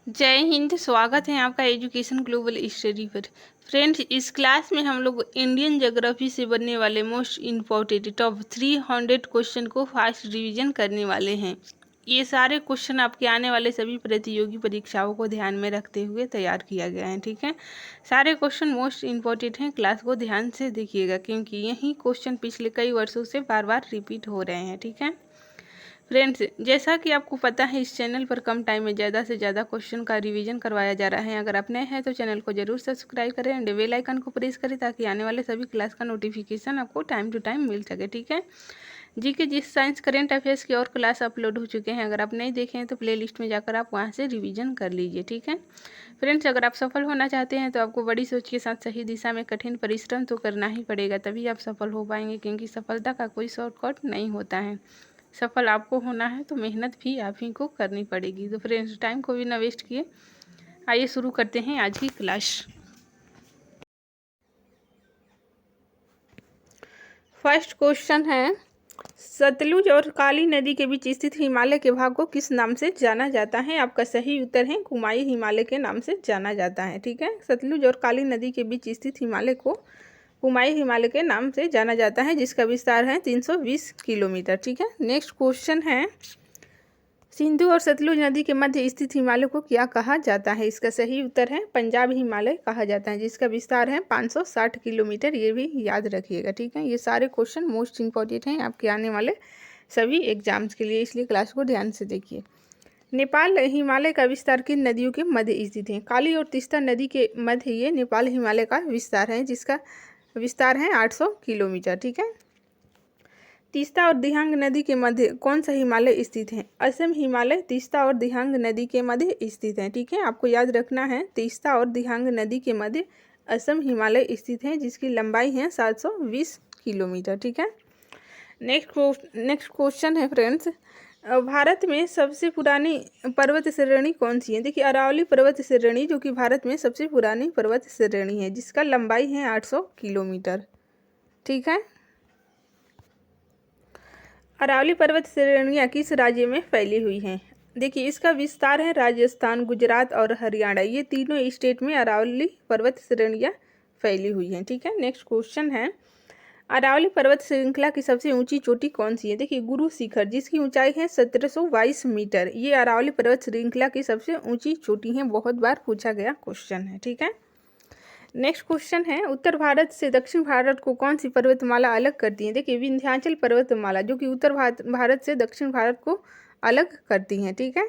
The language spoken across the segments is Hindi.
जय हिंद। स्वागत है आपका एजुकेशन ग्लोबल स्टडी पर। फ्रेंड्स, इस क्लास में हम लोग इंडियन ज्योग्राफी से बनने वाले मोस्ट इम्पोर्टेंट टॉप 300 क्वेश्चन को फास्ट रिवीजन करने वाले हैं। ये सारे क्वेश्चन आपके आने वाले सभी प्रतियोगी परीक्षाओं को ध्यान में रखते हुए तैयार किया गया है। ठीक है, सारे क्वेश्चन मोस्ट इम्पोर्टेंट हैं। क्लास को ध्यान से देखिएगा क्योंकि यही क्वेश्चन पिछले कई वर्षों से बार बार रिपीट हो रहे हैं। ठीक है फ्रेंड्स, जैसा कि आपको पता है इस चैनल पर कम टाइम में ज़्यादा से ज़्यादा क्वेश्चन का रिवीजन करवाया जा रहा है। अगर आप नए हैं तो चैनल को जरूर सब्सक्राइब करें एंड बेल आइकन को प्रेस करें ताकि आने वाले सभी क्लास का नोटिफिकेशन आपको टाइम टू टाइम मिल सके। ठीक है, जीके जिस साइंस करेंट अफेयर्स की और क्लास अपलोड हो चुके हैं, अगर आप नहीं देखे हैं तो प्ले लिस्ट में जाकर आप वहाँ से रिवीजन कर लीजिए। ठीक है फ्रेंड्स, अगर आप सफल होना चाहते हैं तो आपको बड़ी सोच के साथ सही दिशा में कठिन परिश्रम तो करना ही पड़ेगा, तभी आप सफल हो पाएंगे क्योंकि सफलता का कोई शॉर्टकट नहीं होता है। सफल आपको होना है तो मेहनत भी आप ही को करनी पड़ेगी। तो फ्रेंड्स, टाइम को भी ना वेस्ट किए, आइए शुरू करते हैं आज की क्लास। फर्स्ट क्वेश्चन है, सतलुज और काली नदी के बीच स्थित हिमालय के भाग को किस नाम से जाना जाता है? आपका सही उत्तर है कुमाई हिमालय के नाम से जाना जाता है। ठीक है, सतलुज और काली नदी के बीच स्थित हिमालय को कुमाई हिमालय के नाम से जाना जाता है, जिसका विस्तार है 320 किलोमीटर। ठीक है, नेक्स्ट क्वेश्चन है, सिंधु और सतलुज नदी के मध्य स्थित हिमालय को क्या कहा जाता है? इसका सही उत्तर है पंजाब हिमालय कहा जाता है, जिसका विस्तार है 560 किलोमीटर। ये भी याद रखिएगा। ठीक है, ये सारे क्वेश्चन मोस्ट इंपॉर्टेंट हैं आपके आने वाले सभी एग्जाम्स के लिए, इसलिए क्लास को ध्यान से देखिए। नेपाल हिमालय का विस्तार किन नदियों के मध्य स्थित है? काली और तीस्ता नदी के मध्य ये नेपाल हिमालय का विस्तार है, जिसका विस्तार है 800 किलोमीटर। ठीक है, तीस्ता और दिहांग नदी के मध्य कौन सा हिमालय स्थित है? असम हिमालय तीस्ता और दिहांग नदी के मध्य स्थित है। ठीक है, आपको याद रखना है तीस्ता और दिहांग नदी के मध्य असम हिमालय स्थित है, जिसकी लंबाई है 720 किलोमीटर। ठीक है, नेक्स्ट क्वेश्चन है फ्रेंड्स, भारत में सबसे पुरानी पर्वत श्रेणी कौन सी है? देखिए, अरावली पर्वत श्रेणी जो कि भारत में सबसे पुरानी पर्वत श्रेणी है, जिसका लंबाई है 800 किलोमीटर। ठीक है, अरावली पर्वत श्रेणियाँ किस राज्य में फैली हुई हैं? देखिए, इसका विस्तार है राजस्थान, गुजरात और हरियाणा, ये तीनों स्टेट में अरावली पर्वत श्रेणियाँ फैली हुई हैं। ठीक है, नेक्स्ट क्वेश्चन है, अरावली पर्वत श्रृंखला की सबसे ऊंची चोटी कौन सी है? देखिए, गुरु शिखर, जिसकी ऊंचाई है 1722 मीटर, ये अरावली पर्वत श्रृंखला की सबसे ऊंची चोटी है। बहुत बार पूछा गया क्वेश्चन है। ठीक है, नेक्स्ट क्वेश्चन है, उत्तर भारत से दक्षिण भारत को कौन सी पर्वतमाला अलग करती है? देखिए, विंध्याचल पर्वतमाला जो कि उत्तर भारत से दक्षिण भारत को अलग करती हैं। ठीक है,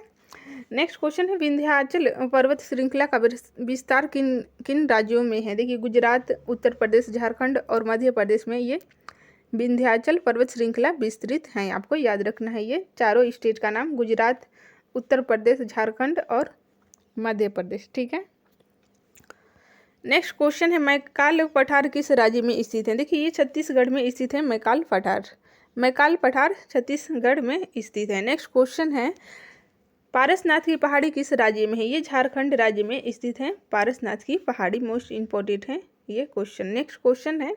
नेक्स्ट क्वेश्चन है, विंध्याचल पर्वत श्रृंखला का विस्तार किन किन राज्यों में है? देखिए, गुजरात, उत्तर प्रदेश, झारखंड और मध्य प्रदेश में ये विंध्याचल पर्वत श्रृंखला विस्तृत हैं। आपको याद रखना है ये चारों स्टेट का नाम, गुजरात, उत्तर प्रदेश, झारखंड और मध्य प्रदेश। ठीक है, नेक्स्ट क्वेश्चन है, मैकाल पठार किस राज्य में स्थित है? देखिए, ये छत्तीसगढ़ में स्थित है। मैकाल पठार छत्तीसगढ़ में स्थित है। नेक्स्ट क्वेश्चन है, पारसनाथ की पहाड़ी किस राज्य में है? ये झारखंड राज्य में स्थित है। पारसनाथ की पहाड़ी मोस्ट इंपॉर्टेंट है ये क्वेश्चन। नेक्स्ट क्वेश्चन है,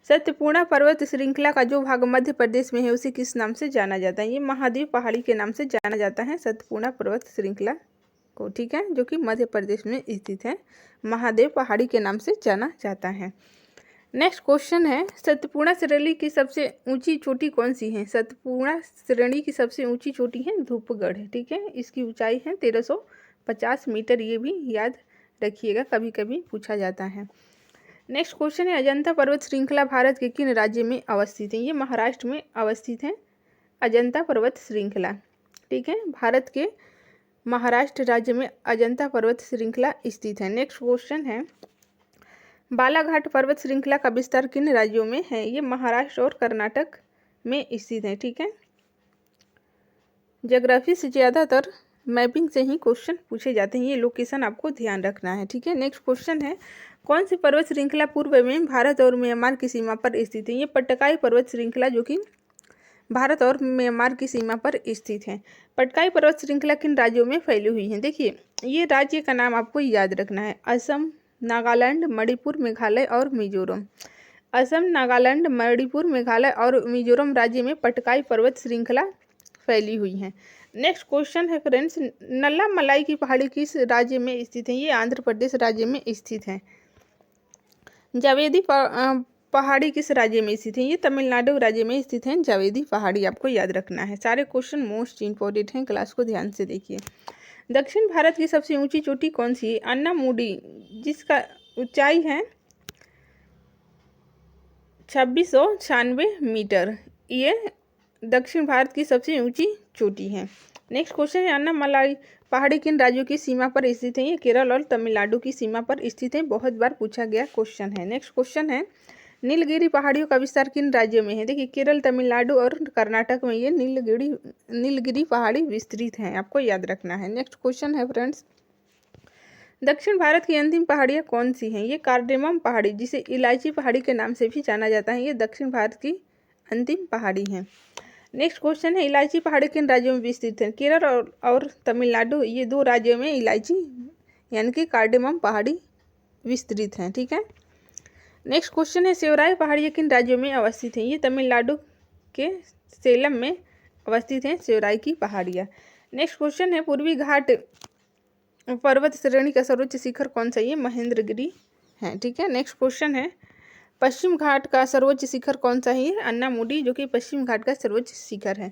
सत्यपूर्णा पर्वत श्रृंखला का जो भाग मध्य प्रदेश में है उसे किस नाम से जाना जाता है? ये महादेव पहाड़ी के नाम से जाना जाता है सत्यपूर्णा पर्वत श्रृंखला को। ठीक है, जो कि मध्य प्रदेश में स्थित है, महादेव पहाड़ी के नाम से जाना जाता है। नेक्स्ट क्वेश्चन है, सतपूर्णा श्रेणी की सबसे ऊंची चोटी कौन सी है? सतपूर्णा श्रेणी की सबसे ऊंची चोटी है धूपगढ़। ठीक है, इसकी ऊंचाई है 1350 मीटर। ये भी याद रखिएगा, कभी कभी पूछा जाता है। नेक्स्ट क्वेश्चन है, अजंता पर्वत श्रृंखला भारत के किन राज्य में अवस्थित है? ये महाराष्ट्र में अवस्थित है अजंता पर्वत श्रृंखला। ठीक है, भारत के महाराष्ट्र राज्य में अजंता पर्वत श्रृंखला स्थित है। नेक्स्ट क्वेश्चन है, बालाघाट पर्वत श्रृंखला का विस्तार किन राज्यों में है? ये महाराष्ट्र और कर्नाटक में स्थित है। ठीक है, ज्योग्राफी से ज़्यादातर मैपिंग से ही क्वेश्चन पूछे जाते हैं, ये लोकेशन आपको ध्यान रखना है। ठीक है, नेक्स्ट क्वेश्चन है, कौन सी पर्वत श्रृंखला पूर्व में भारत और म्यांमार की सीमा पर स्थित है? ये पट्टकाई पर्वत श्रृंखला जो कि भारत और म्यांमार की सीमा पर स्थित है। पटकाई पर्वत श्रृंखला किन राज्यों में फैली हुई है? देखिए, ये राज्य का नाम आपको याद रखना है, असम, नागालैंड, मणिपुर, मेघालय और मिजोरम। असम, नागालैंड, मणिपुर, मेघालय और मिजोरम राज्य में पटकाई पर्वत श्रृंखला फैली हुई है। नेक्स्ट क्वेश्चन है फ्रेंड्स, नल्ला मलाई की पहाड़ी किस राज्य में स्थित है? ये आंध्र प्रदेश राज्य में स्थित है। जावेदी पहाड़ी किस राज्य में स्थित है? ये तमिलनाडु राज्य में स्थित है जावेदी पहाड़ी, आपको याद रखना है। सारे क्वेश्चन मोस्ट इंपॉर्टेंट हैं, क्लास को ध्यान से देखिए। दक्षिण भारत की सबसे ऊंची चोटी कौन सी है? अन्नामुडी, जिसका ऊंचाई है 2696 मीटर। ये दक्षिण भारत की सबसे ऊंची चोटी है। नेक्स्ट क्वेश्चन है, अन्नामलाई पहाड़ी किन राज्यों की सीमा पर स्थित है? ये केरल और तमिलनाडु की सीमा पर स्थित है, बहुत बार पूछा गया क्वेश्चन है। नेक्स्ट क्वेश्चन है, नीलगिरी पहाड़ियों का विस्तार किन राज्यों में है? देखिए केरल, तमिलनाडु और कर्नाटक में ये नीलगिरी पहाड़ी विस्तृत हैं, आपको याद रखना है। नेक्स्ट क्वेश्चन है फ्रेंड्स, दक्षिण भारत की अंतिम पहाड़ियाँ कौन सी हैं? ये कार्डेमम पहाड़ी, जिसे इलायची पहाड़ी के नाम से भी जाना जाता है, ये दक्षिण भारत की अंतिम पहाड़ी है। नेक्स्ट क्वेश्चन है, इलायची पहाड़ी किन राज्यों में विस्तृत है? केरल और तमिलनाडु, ये दो राज्यों में इलायची यानी कि कार्डेमम पहाड़ी विस्तृत हैं, ठीक है। नेक्स्ट क्वेश्चन है, सेवराय पहाड़ियाँ किन राज्यों में अवस्थित हैं? ये तमिलनाडु के सेलम में अवस्थित हैं सेवराय की पहाड़ियाँ। नेक्स्ट क्वेश्चन है, पूर्वी घाट पर्वत श्रेणी का सर्वोच्च शिखर कौन सा? ये महेंद्रगिरी है, ठीक है। नेक्स्ट क्वेश्चन है, पश्चिम घाट का सर्वोच्च शिखर कौन सा है? ये अन्नामुडी, जो कि पश्चिम घाट का सर्वोच्च शिखर है।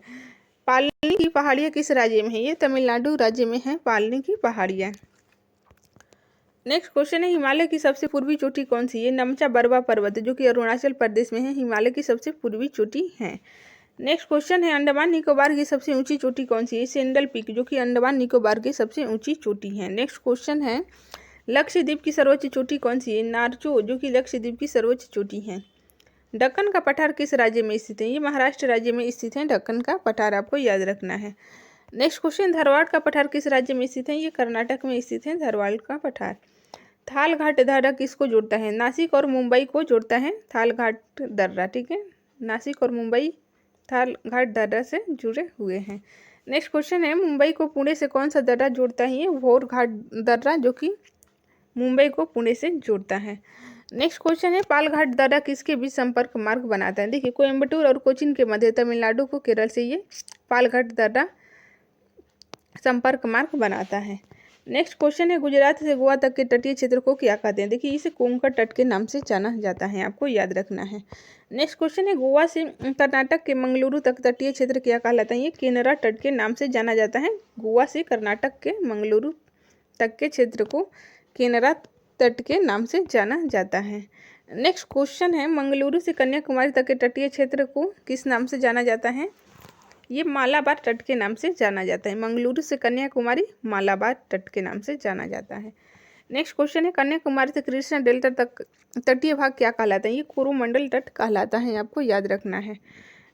पालनी की पहाड़ियाँ किस राज्य में है? ये तमिलनाडु राज्य में है पालनी की पहाड़ियाँ। नेक्स्ट क्वेश्चन है, हिमालय की सबसे पूर्वी चोटी कौन सी है? नमचा बरवा पर्वत, जो कि अरुणाचल प्रदेश में है, हिमालय की सबसे पूर्वी चोटी है। नेक्स्ट क्वेश्चन है, अंडमान निकोबार की सबसे ऊंची चोटी कौन सी है? सेंडल पीक, जो कि अंडमान निकोबार की सबसे ऊंची चोटी है। नेक्स्ट क्वेश्चन है, लक्षद्वीप की सर्वोच्च चोटी कौन सी है? नारचो, जो कि लक्षद्वीप की सर्वोच्च चोटी है। दक्कन का पठार किस राज्य में स्थित है? ये महाराष्ट्र राज्य में स्थित है दक्कन का पठार, आपको याद रखना है। नेक्स्ट क्वेश्चन, धारवाड़ का पठार किस राज्य में स्थित है? ये कर्नाटक में स्थित है धारवाड़ का पठार। थाल घाट दर्रा किसको जोड़ता है? नासिक और मुंबई को जोड़ता है थाल घाट दर्रा, ठीक है। नासिक और मुंबई थाल घाट दर्रा से जुड़े हुए हैं। नेक्स्ट क्वेश्चन है, मुंबई को पुणे से कौन सा दर्रा जोड़ता है? ये भोर घाट दर्रा, जो कि मुंबई को पुणे से जोड़ता है। नेक्स्ट क्वेश्चन है, पालघाट दर्रा किसके बीच संपर्क मार्ग बनाता है? देखिए कोयम्बटूर और कोचीन के मध्य तमिलनाडु को केरल से ये पालघाट दर्रा संपर्क मार्ग बनाता है। नेक्स्ट क्वेश्चन है, गुजरात से गोवा तक के तटीय क्षेत्र को क्या कहते हैं? देखिए इसे कोंकण तट के नाम से जाना जाता है, आपको याद रखना है। नेक्स्ट क्वेश्चन है, गोवा से कर्नाटक के मंगलुरु तक तटीय क्षेत्र क्या कहलाता है? ये केनरा तट के नाम से जाना जाता है। गोवा से कर्नाटक के मंगलुरु तक के क्षेत्र को केनरा तट के नाम से जाना जाता है। नेक्स्ट क्वेश्चन है, मंगलुरु से कन्याकुमारी तक के तटीय क्षेत्र को किस नाम से जाना जाता है? ये मालाबार तट के नाम से जाना जाता है। मंगलुरु से कन्याकुमारी मालाबार तट के नाम से जाना जाता है। नेक्स्ट क्वेश्चन है, कन्याकुमारी से कृष्णा डेल्टा तक तटीय भाग क्या कहलाता है? ये कोरोमंडल तट कहलाता है, आपको याद रखना है।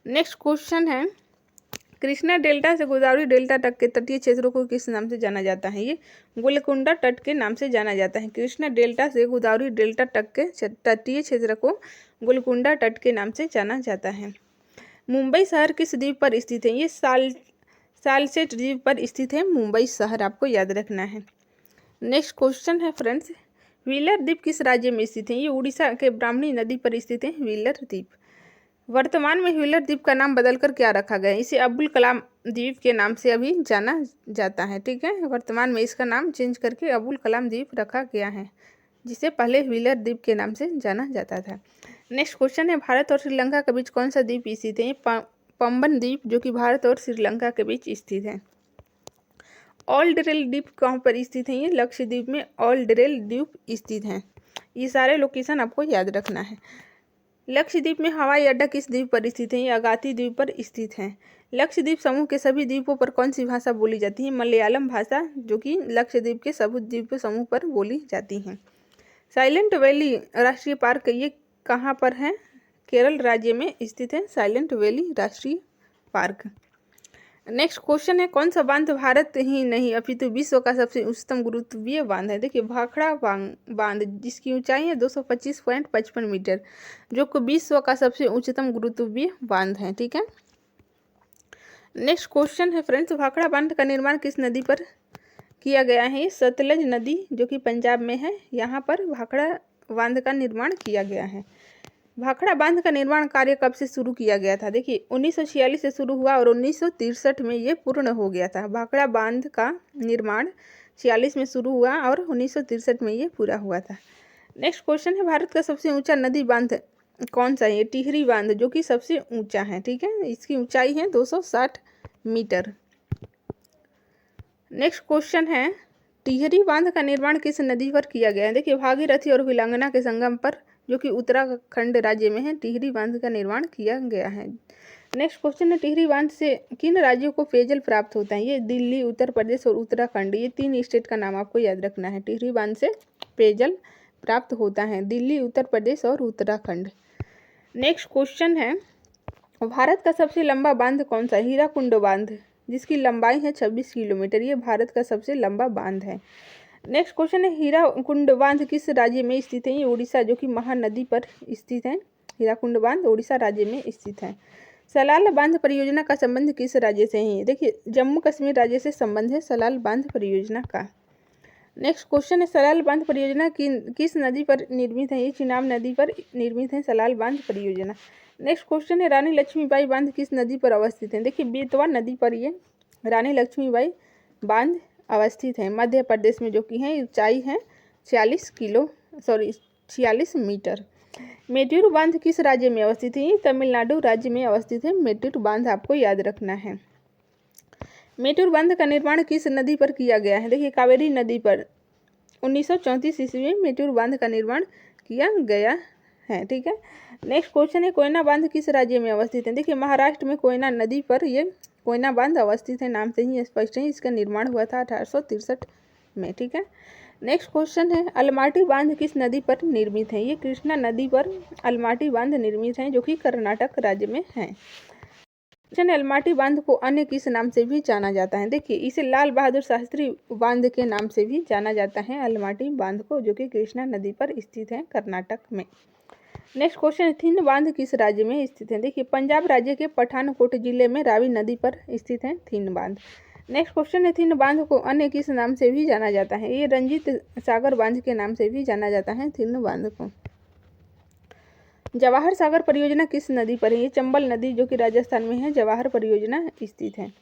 नेक्स्ट क्वेश्चन है, कृष्णा डेल्टा से गोदावरी डेल्टा तक के तटीय क्षेत्रों को किस नाम से जाना जाता है? ये गोलकुंडा तट के नाम से जाना जाता है। कृष्णा डेल्टा से गोदावरी डेल्टा तक के तटीय क्षेत्र को गोलकुंडा तट के नाम से जाना जाता है। मुंबई शहर किस द्वीप पर स्थित है? ये सालसेट द्वीप पर स्थित है मुंबई शहर, आपको याद रखना है। नेक्स्ट क्वेश्चन है फ्रेंड्स, व्हीलर द्वीप किस राज्य में स्थित है? ये उड़ीसा के ब्राह्मणी नदी पर स्थित है व्हीलर द्वीप। वर्तमान में व्हीलर द्वीप का नाम बदलकर क्या रखा गया है? इसे अब्दुल कलाम द्वीप के नाम से अभी जाना जाता है, ठीक है। वर्तमान में इसका नाम चेंज करके अब्दुल कलाम द्वीप रखा गया है, जिसे पहले व्हीलर द्वीप के नाम से जाना जाता था। नेक्स्ट क्वेश्चन है, भारत और श्रीलंका के बीच कौन सा द्वीप स्थित है? पंबन द्वीप, जो कि भारत और श्रीलंका के बीच स्थित है। ऑल्डरेल द्वीप कहाँ पर स्थित है? ये लक्षद्वीप में ऑल्डरेल द्वीप स्थित है। ये सारे लोकेशन आपको याद रखना है। लक्षद्वीप में हवाई अड्डा किस द्वीप पर स्थित है? ये अगाती द्वीप पर स्थित है। लक्षद्वीप समूह के सभी द्वीपों पर कौन सी भाषा बोली जाती है? मलयालम भाषा, जो कि लक्षद्वीप के सभी द्वीप समूह पर बोली जाती है। साइलेंट वैली राष्ट्रीय पार्क ये कहाँ पर है? केरल राज्य में स्थित है साइलेंट वैली राष्ट्रीय पार्क। नेक्स्ट क्वेश्चन है, कौन सा बांध भारत ही नहीं अपितु विश्व का सबसे उच्चतम गुरुत्वीय बांध है? देखिए भाखड़ा बांध, जिसकी ऊंचाई है 225.55 मीटर, जो कि विश्व का सबसे उच्चतम गुरुत्वीय बांध है, ठीक है। नेक्स्ट क्वेश्चन है फ्रेंड्स, भाखड़ा बांध का निर्माण किस नदी पर किया गया है? सतलज नदी, जो कि पंजाब में है, यहाँ पर भाखड़ा बांध का निर्माण किया गया है। भाखड़ा बांध का निर्माण कार्य कब से शुरू किया गया था? देखिए 1946 से शुरू हुआ और 1963 में ये पूर्ण हो गया था। भाखड़ा बांध का निर्माण 46 में शुरू हुआ और 1963 में ये पूरा हुआ था। नेक्स्ट क्वेश्चन है, भारत का सबसे ऊंचा नदी बांध कौन सा है? टिहरी बांध जो कि सबसे ऊंचा है, ठीक है, इसकी ऊंचाई है 260 मीटर। नेक्स्ट क्वेश्चन है, टिहरी बांध का निर्माण किस नदी पर किया गया है? देखिए भागीरथी और विलांगना के संगम पर जो कि उत्तराखंड राज्य में है, टिहरी बांध का निर्माण किया गया है। नेक्स्ट क्वेश्चन है, टिहरी बांध से किन राज्यों को पेयजल प्राप्त होता है? ये दिल्ली, उत्तर प्रदेश और उत्तराखंड, ये 3 स्टेट का नाम आपको याद रखना है। टिहरी बांध से पेयजल प्राप्त होता है दिल्ली, उत्तर प्रदेश और उत्तराखंड। नेक्स्ट क्वेश्चन है, भारत का सबसे लंबा बांध कौन सा है? हीराकुंड बांध जिसकी लंबाई है 26 किलोमीटर, ये भारत का सबसे लंबा बांध है। नेक्स्ट क्वेश्चन है, हीराकुंड बांध किस राज्य में स्थित है? ये उड़ीसा जो कि महानदी पर स्थित है। हीराकुंड बांध उड़ीसा राज्य में स्थित है। सलाल बांध परियोजना का संबंध किस राज्य से है? देखिए जम्मू कश्मीर राज्य से संबंध है सलाल बांध परियोजना का। नेक्स्ट क्वेश्चन है, सलाल बांध परियोजना किस नदी पर निर्मित है? ये चिनाब नदी पर निर्मित है सलाल बांध परियोजना। नेक्स्ट क्वेश्चन है, रानी लक्ष्मीबाई बांध किस नदी पर अवस्थित है? देखिए बेतवा नदी पर ये रानी लक्ष्मीबाई बांध अवस्थित है मध्य प्रदेश में, जो कि है ऊंचाई है 46 मीटर। मेट्टूर बांध किस राज्य में अवस्थित है? तमिलनाडु राज्य में अवस्थित है मेट्टूर बांध, आपको याद रखना है। मेट्टूर बांध का निर्माण किस नदी पर किया गया है? देखिए कावेरी नदी पर 1934 ईस्वी में मेट्टूर बांध का निर्माण किया गया है, ठीक है। नेक्स्ट क्वेश्चन है, कोयना बांध किस राज्य में अवस्थित है? देखिए महाराष्ट्र में कोयना नदी पर ये कोयना बांध अवस्थित है, नाम से ही स्पष्ट है। इसका निर्माण हुआ था 1863 में, ठीक है। नेक्स्ट क्वेश्चन है, अलमाटी बांध किस नदी पर निर्मित है? ये कृष्णा नदी पर अलमाटी बांध निर्मित है, जो कि कर्नाटक राज्य में है। अलमाटी बांध को अन्य किस नाम से भी जाना जाता है? देखिए इसे लाल बहादुर शास्त्री बांध के नाम से भी जाना जाता है अलमाटी बांध को, जो कि कृष्णा नदी पर स्थित है कर्नाटक में। नेक्स्ट क्वेश्चन है, थिंद बांध किस राज्य में स्थित है? देखिए पंजाब राज्य के पठानकोट जिले में रावी नदी पर स्थित है थिंद बांध। नेक्स्ट क्वेश्चन है, थिंद बांध को अन्य किस नाम से भी जाना जाता है? ये रंजीत सागर बांध के नाम से भी जाना जाता है थिंद बांध को। जवाहर सागर परियोजना किस नदी पर है? ये चंबल नदी जो कि राजस्थान में है, जवाहर परियोजना स्थित है।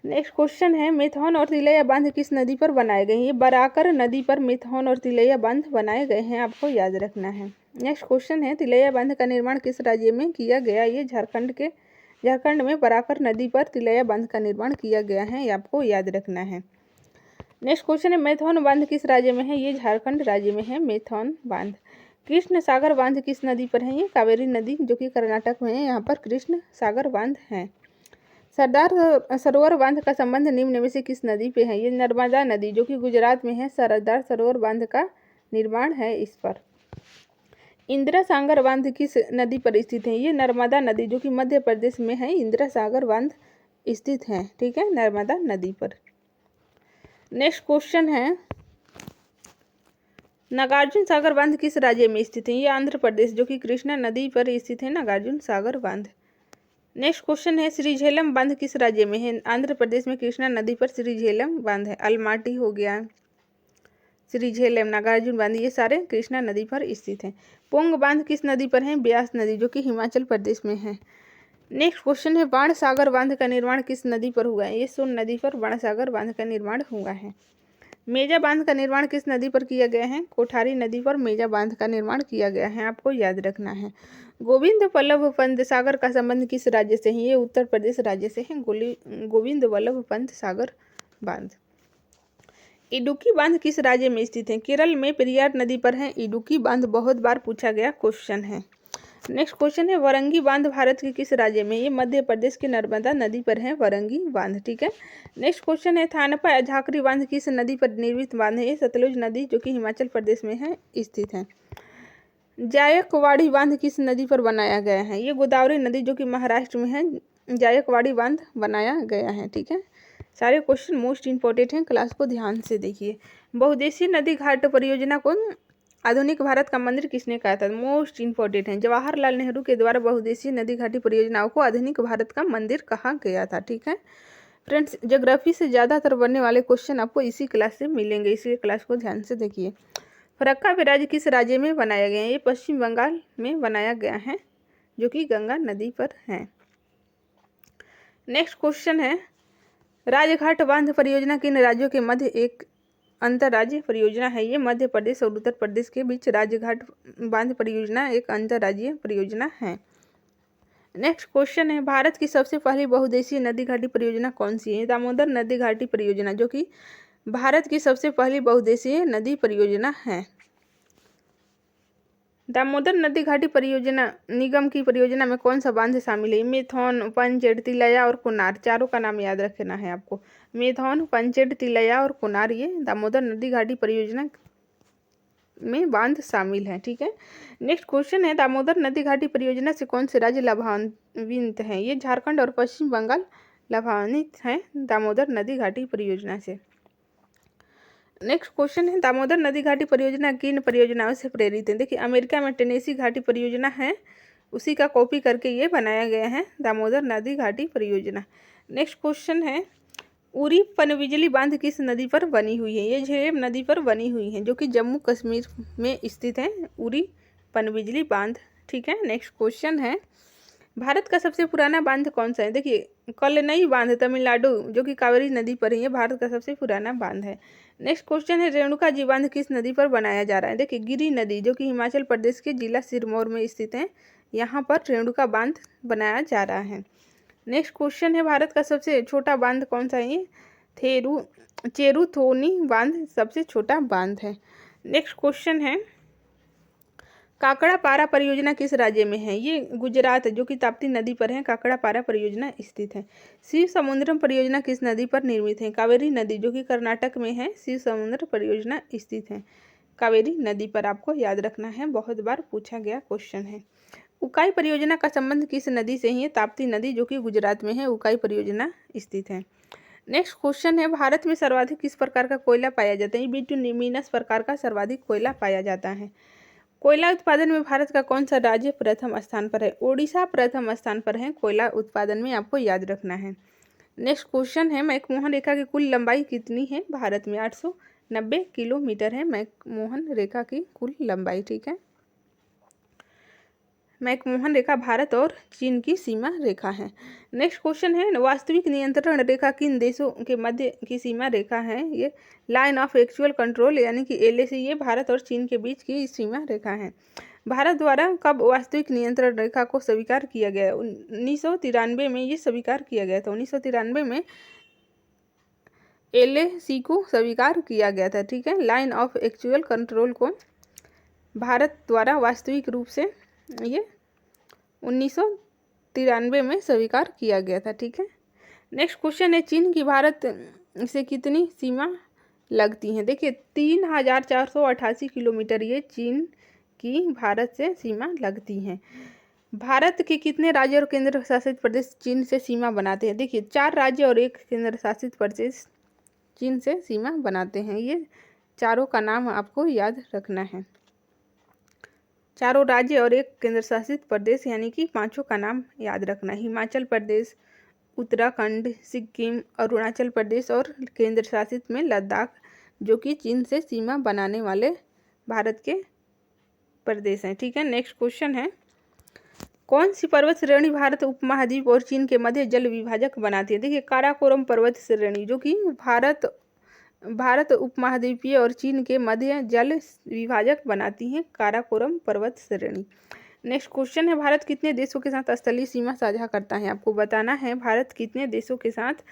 नेक्स्ट क्वेश्चन है, मेथौन और तिलैया बांध किस नदी पर बनाए गए हैं? ये बराकर नदी पर मेथौन और तिलैया बांध बनाए गए हैं, आपको याद रखना है। नेक्स्ट क्वेश्चन है, तिलैया बांध का निर्माण किस राज्य में किया गया? ये झारखंड में बराकर नदी पर तिलैया बांध का निर्माण किया गया है, ये आपको याद रखना है। नेक्स्ट क्वेश्चन है, मेथौन बांध किस राज्य में है? ये झारखंड राज्य में है मेथौन बांध। कृष्ण सागर बांध किस नदी पर है? ये कावेरी नदी जो कि कर्नाटक में है, यहाँ पर कृष्ण सागर बांध है। सरदार सरोवर बांध का संबंध निम्न में से किस नदी पे है? ये नर्मदा नदी जो कि गुजरात में है, सरदार सरोवर बांध का निर्माण है इस पर। इंदिरा सागर बांध किस नदी पर स्थित है? ये नर्मदा नदी जो कि मध्य प्रदेश में है, इंदिरा सागर बांध स्थित है, ठीक है, नर्मदा नदी पर। नेक्स्ट क्वेश्चन है, नागार्जुन सागर बांध किस राज्य में स्थित है? ये आंध्र प्रदेश जो कि कृष्णा नदी पर स्थित है नागार्जुन सागर बांध। नेक्स्ट क्वेश्चन है, श्रीझेलम बांध किस राज्य में है? आंध्र प्रदेश में कृष्णा नदी पर श्रीझेलम बांध है। अलमाटी हो गया, श्रीझेलम, नागार्जुन बांध, ये सारे कृष्णा नदी पर स्थित हैं। पोंग बांध किस नदी पर है? ब्यास नदी जो कि हिमाचल प्रदेश में है। नेक्स्ट क्वेश्चन है, बाण सागर बांध का निर्माण किस नदी पर हुआ है? ये सोन नदी पर बाण सागर बांध का निर्माण हुआ है। मेजा बांध का निर्माण किस नदी पर किया गया है? कोठारी नदी पर मेजा बांध का निर्माण किया गया है, आपको याद रखना है। गोविंद वल्लभ पंत सागर का संबंध किस राज्य से है? ये उत्तर प्रदेश राज्य से है, गोविंद वल्लभ पंत सागर बांध। इडुक्की बांध किस राज्य में स्थित है? केरल में पेरियार नदी पर है इडुक्की बांध, बहुत बार पूछा गया क्वेश्चन है। नेक्स्ट क्वेश्चन है, वरंगी बांध भारत के किस राज्य में? ये मध्य प्रदेश की नर्मदा नदी पर है वरंगी बांध, ठीक है। नेक्स्ट क्वेश्चन है, थानपा झाकरी बांध किस नदी पर निर्मित बांध है? ये सतलुज नदी जो कि हिमाचल प्रदेश में है स्थित है। जायकवाड़ी बांध किस नदी पर बनाया गया है? ये गोदावरी नदी जो कि महाराष्ट्र में है, जायकवाड़ी बांध बनाया गया है, ठीक है। सारे क्वेश्चन मोस्ट इंपॉर्टेंट हैं, क्लास को ध्यान से देखिए। बहुउद्देशीय नदी घाट परियोजना को आधुनिक भारत का मंदिर किसने कहा था? मोस्ट इंपॉर्टेंट है, जवाहरलाल नेहरू के द्वारा बहुउद्देशीय नदी घाटी परियोजनाओं को आधुनिक भारत का मंदिर कहा गया था, ठीक है। फ्रेंड्स, ज्योग्राफी से ज़्यादातर बनने वाले क्वेश्चन आपको इसी क्लास से मिलेंगे, इसी क्लास को ध्यान से देखिए। फरक्का बैराज किस राज्य में बनाया गया है? ये पश्चिम बंगाल में बनाया गया है, जो कि गंगा नदी पर है। नेक्स्ट क्वेश्चन है, राजघाट बांध परियोजना किन राज्यों के मध्य एक अंतर्राज्यीय परियोजना है? ये मध्य प्रदेश और उत्तर प्रदेश के बीच राजघाट बांध परियोजना एक अंतर्राज्यीय परियोजना है। नेक्स्ट क्वेश्चन है, भारत की सबसे पहली बहुउद्देशीय नदी घाटी परियोजना कौन सी है? दामोदर नदी घाटी परियोजना, जो कि भारत की सबसे पहली बहुउद्देशीय नदी परियोजना है। दामोदर नदी घाटी परियोजना निगम की परियोजना में कौन सा बांध शामिल है? मेथौन, पंचेट, तिलैया और कुनार, चारों का नाम याद रखना है आपको। मेथौन, पंचेट, तिलैया और कुनार, ये दामोदर नदी घाटी परियोजना में बांध शामिल है। ठीक है। नेक्स्ट क्वेश्चन है, दामोदर नदी घाटी परियोजना से कौन से राज्य लाभान्वित हैं? ये झारखंड और पश्चिम बंगाल लाभान्वित हैं दामोदर नदी घाटी परियोजना से। नेक्स्ट क्वेश्चन है, दामोदर नदी घाटी परियोजना किन परियोजनाओं से प्रेरित है? देखिए, अमेरिका में टेनेसी घाटी परियोजना है, उसी का कॉपी करके ये बनाया गया है दामोदर नदी घाटी परियोजना। नेक्स्ट क्वेश्चन है, उरी पनबिजली बांध किस नदी पर बनी हुई है? ये झेलम नदी पर बनी हुई है, जो कि जम्मू कश्मीर में स्थित है उरी पनबिजली बांध। ठीक है। नेक्स्ट क्वेश्चन है, भारत का सबसे पुराना बांध कौन सा है? देखिए, कलनई बांध तमिलनाडु, जो कि कावेरी नदी पर है, ये भारत का सबसे पुराना बांध है। नेक्स्ट क्वेश्चन है, रेणुका जी बांध किस नदी पर बनाया जा रहा है? देखिए, गिरी नदी, जो कि हिमाचल प्रदेश के जिला सिरमौर में स्थित है, यहाँ पर रेणुका बांध बनाया जा रहा है। नेक्स्ट क्वेश्चन है, भारत का सबसे छोटा बांध कौन सा है? चेरुथोनी बांध सबसे छोटा बांध है। नेक्स्ट क्वेश्चन है, काकड़ापारा परियोजना किस राज्य में है? ये गुजरात, जो कि ताप्ती नदी पर है, काकड़ापारा परियोजना स्थित है। शिव समुद्रम परियोजना किस नदी पर निर्मित है? कावेरी नदी, जो कि कर्नाटक में है, शिव समुद्र परियोजना स्थित है कावेरी नदी पर। आपको याद रखना है, बहुत बार पूछा गया क्वेश्चन है। उकाई परियोजना का संबंध किस नदी से है? ताप्ती नदी, जो कि गुजरात में है, उकाई परियोजना स्थित है। नेक्स्ट क्वेश्चन है, भारत में सर्वाधिक किस प्रकार का कोयला पाया जाता है? बिटुमिनस प्रकार का सर्वाधिक कोयला पाया जाता है। कोयला उत्पादन में भारत का कौन सा राज्य प्रथम स्थान पर है? ओडिशा प्रथम स्थान पर है कोयला उत्पादन में, आपको याद रखना है। नेक्स्ट क्वेश्चन है, मैकमोहन रेखा की कुल लंबाई कितनी है? भारत में 890 किलोमीटर है मैकमोहन रेखा की कुल लंबाई। ठीक है। मैकमोहन रेखा भारत और चीन की सीमा रेखा है। नेक्स्ट क्वेश्चन है, वास्तविक नियंत्रण रेखा किन देशों के मध्य की सीमा रेखा है? ये लाइन ऑफ एक्चुअल कंट्रोल, यानी कि LAC, ये भारत और चीन के बीच की सीमा रेखा है। भारत द्वारा कब वास्तविक नियंत्रण रेखा को स्वीकार किया गया? 1993 में ये स्वीकार किया गया था। 1993 में LAC को स्वीकार किया गया था। ठीक है। लाइन ऑफ एक्चुअल कंट्रोल को भारत द्वारा वास्तविक रूप से ये 1993 में स्वीकार किया गया था। ठीक है। नेक्स्ट क्वेश्चन है, चीन की भारत से कितनी सीमा लगती हैं? देखिए, 3488 किलोमीटर ये चीन की भारत से सीमा लगती हैं। भारत के कितने राज्य और केंद्र शासित प्रदेश चीन से सीमा बनाते हैं? देखिए, 4 राज्य और 1 केंद्र शासित प्रदेश चीन से सीमा बनाते हैं। ये चारों का नाम आपको याद रखना है। चारों राज्य और 1 केंद्र शासित प्रदेश, यानी कि 5 का नाम याद रखना। हिमाचल प्रदेश, उत्तराखंड, सिक्किम, अरुणाचल प्रदेश और केंद्र शासित में लद्दाख, जो कि चीन से सीमा बनाने वाले भारत के प्रदेश हैं। ठीक है। नेक्स्ट क्वेश्चन है, कौन सी पर्वत श्रेणी भारत उपमहाद्वीप और चीन के मध्य जल विभाजक बनाती है? देखिए, काराकोरम पर्वत श्रेणी, जो कि भारत उपमहाद्वीपीय और चीन के मध्य जल विभाजक बनाती हैं काराकोरम पर्वत श्रेणी। नेक्स्ट क्वेश्चन है, भारत कितने देशों के साथ स्थलीय सीमा साझा करता है? आपको बताना है, भारत कितने देशों के साथ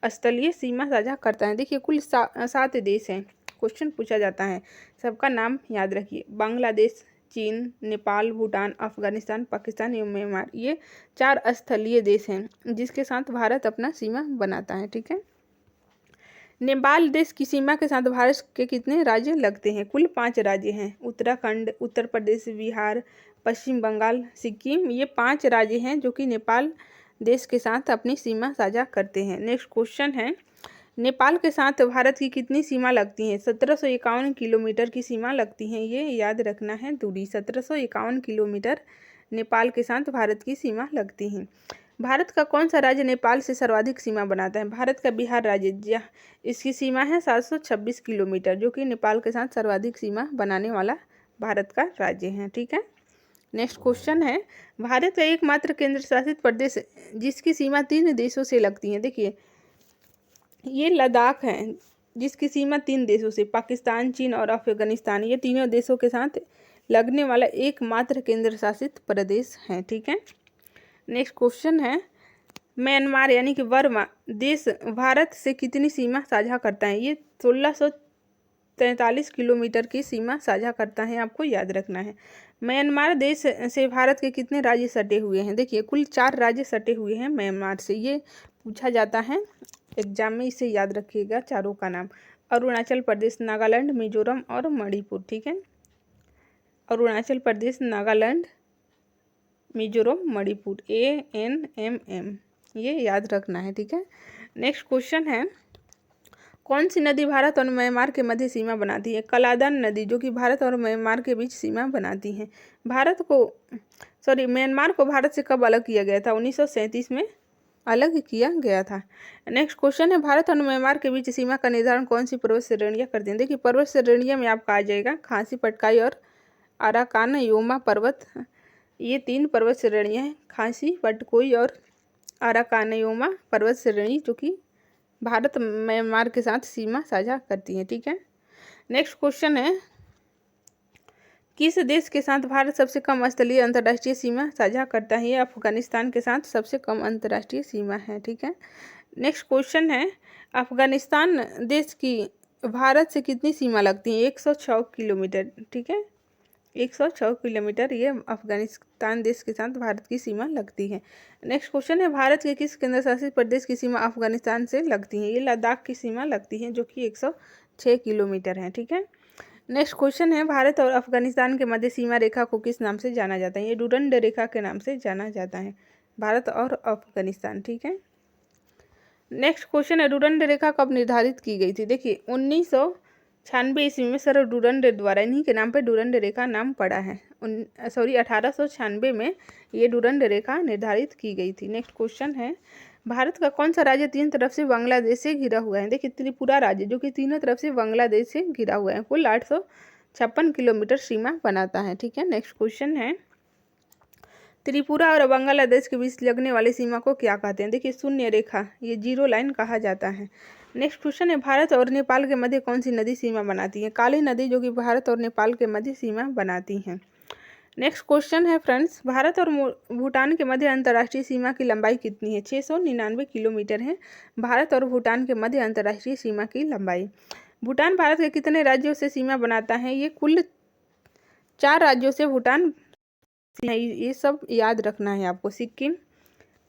स्थलीय सीमा साझा करता है। देखिए, कुल 7 देश हैं। क्वेश्चन पूछा जाता है, सबका नाम याद रखिए। बांग्लादेश, चीन, नेपाल, भूटान, अफगानिस्तान, पाकिस्तान एवं म्यांमार, ये 4 स्थलीय देश हैं जिसके साथ भारत अपना सीमा बनाता है। ठीक है। नेपाल देश की सीमा के साथ भारत के कितने राज्य लगते हैं? कुल 5 राज्य हैं। उत्तराखंड, उत्तर प्रदेश, बिहार, पश्चिम बंगाल, सिक्किम, ये 5 राज्य हैं जो कि नेपाल देश के साथ अपनी सीमा साझा करते हैं। नेक्स्ट क्वेश्चन है, नेपाल के साथ भारत की कितनी सीमा लगती है? 1751 किलोमीटर की सीमा लगती है। ये याद रखना है दूरी, 1751 किलोमीटर नेपाल के साथ भारत की सीमा लगती है। भारत का कौन सा राज्य नेपाल से सर्वाधिक सीमा बनाता है? भारत का बिहार राज्य, जहाँ इसकी सीमा है 726 किलोमीटर, जो कि नेपाल के साथ सर्वाधिक सीमा बनाने वाला भारत का राज्य है। ठीक है। नेक्स्ट क्वेश्चन है, भारत का एकमात्र केंद्र शासित प्रदेश जिसकी सीमा 3 देशों से लगती है। देखिए ये लद्दाख है, जिसकी सीमा 3 देशों से, पाकिस्तान, चीन और अफगानिस्तान, ये तीनों देशों के साथ लगने वाला एकमात्र केंद्र शासित प्रदेश है। ठीक है। नेक्स्ट क्वेश्चन है, म्यांमार यानी कि बर्मा देश भारत से कितनी सीमा साझा करता है? ये 1643 किलोमीटर की सीमा साझा करता है, आपको याद रखना है। म्यांमार देश से भारत के कितने राज्य सटे हुए हैं? देखिए कुल 4 राज्य सटे हुए हैं म्यांमार से, ये पूछा जाता है एग्जाम में, इसे याद रखिएगा चारों का नाम। अरुणाचल प्रदेश, नागालैंड, मिजोरम और मणिपुर। ठीक है। अरुणाचल प्रदेश, नागालैंड, मिजोरम, मणिपुर, ANMM, ये याद रखना है। ठीक है। नेक्स्ट क्वेश्चन है, कौन सी नदी भारत और म्यांमार के मध्य सीमा बनाती है? कलादान नदी, जो कि भारत और म्यांमार के बीच सीमा बनाती है। म्यांमार को भारत से कब अलग किया गया था? 1937 में अलग किया गया था। नेक्स्ट क्वेश्चन है, भारत और म्यांमार के बीच सीमा का निर्धारण कौन सी पर्वत श्रेणियां करती हैं? देखिए पर्वत श्रेणियों में आपका आ जाएगा खासी पटकाई और अराकानयोमा पर्वत, ये 3 पर्वत श्रेणियां हैं, खासी, पटकोई और अराकानयोमा पर्वत श्रेणी, जो कि भारत म्यांमार के साथ सीमा साझा करती हैं। ठीक है। नेक्स्ट क्वेश्चन है, किस देश के साथ भारत सबसे कम स्थलीय अंतर्राष्ट्रीय सीमा साझा करता है? ये अफगानिस्तान के साथ सबसे कम अंतर्राष्ट्रीय सीमा है। ठीक है। नेक्स्ट क्वेश्चन है, अफगानिस्तान देश की भारत से कितनी सीमा लगती है? 106 किलोमीटर। ठीक है। 106 किलोमीटर ये अफगानिस्तान देश के साथ भारत की सीमा लगती है। नेक्स्ट क्वेश्चन है, भारत के किस केंद्र शासित प्रदेश की सीमा अफगानिस्तान से लगती है? ये लद्दाख की सीमा लगती है, जो कि 106 किलोमीटर है। ठीक है। नेक्स्ट क्वेश्चन है, भारत और अफगानिस्तान के मध्य सीमा रेखा को किस नाम से जाना जाता है? ये डुरंड रेखा के नाम से जाना जाता है, भारत और अफगानिस्तान। ठीक है। नेक्स्ट क्वेश्चन है, डुरंड रेखा कब निर्धारित की गई थी? देखिए 1996 ईस्वी में सर डुरंड द्वारा, इन्हीं के नाम पे डुरंड रेखा नाम पड़ा है। 1896 में ये डुरंड रेखा निर्धारित की गई थी। नेक्स्ट क्वेश्चन है, भारत का कौन सा राज्य 3 तरफ से बांग्लादेश से घिरा हुआ है? देखिए त्रिपुरा राज्य, जो कि तीनों तरफ से बांग्लादेश से घिरा हुआ है, कुल 856 किलोमीटर सीमा बनाता है। ठीक है। नेक्स्ट क्वेश्चन है, त्रिपुरा और बांग्लादेश के बीच लगने वाली सीमा को क्या कहते हैं? देखिए शून्य रेखा, ये 0 लाइन कहा जाता है। नेक्स्ट क्वेश्चन है, भारत और नेपाल के मध्य कौन सी नदी सीमा बनाती है? काली नदी, जो कि भारत और नेपाल के मध्य सीमा बनाती हैं। नेक्स्ट क्वेश्चन है फ्रेंड्स, भारत और भूटान के मध्य अंतर्राष्ट्रीय सीमा की लंबाई कितनी है? 699 किलोमीटर है भारत और भूटान के मध्य अंतर्राष्ट्रीय सीमा की लंबाई। भूटान भारत के कितने राज्यों से सीमा बनाता है? ये कुल 4 राज्यों से भूटान, ये सब याद रखना है आपको, सिक्किम,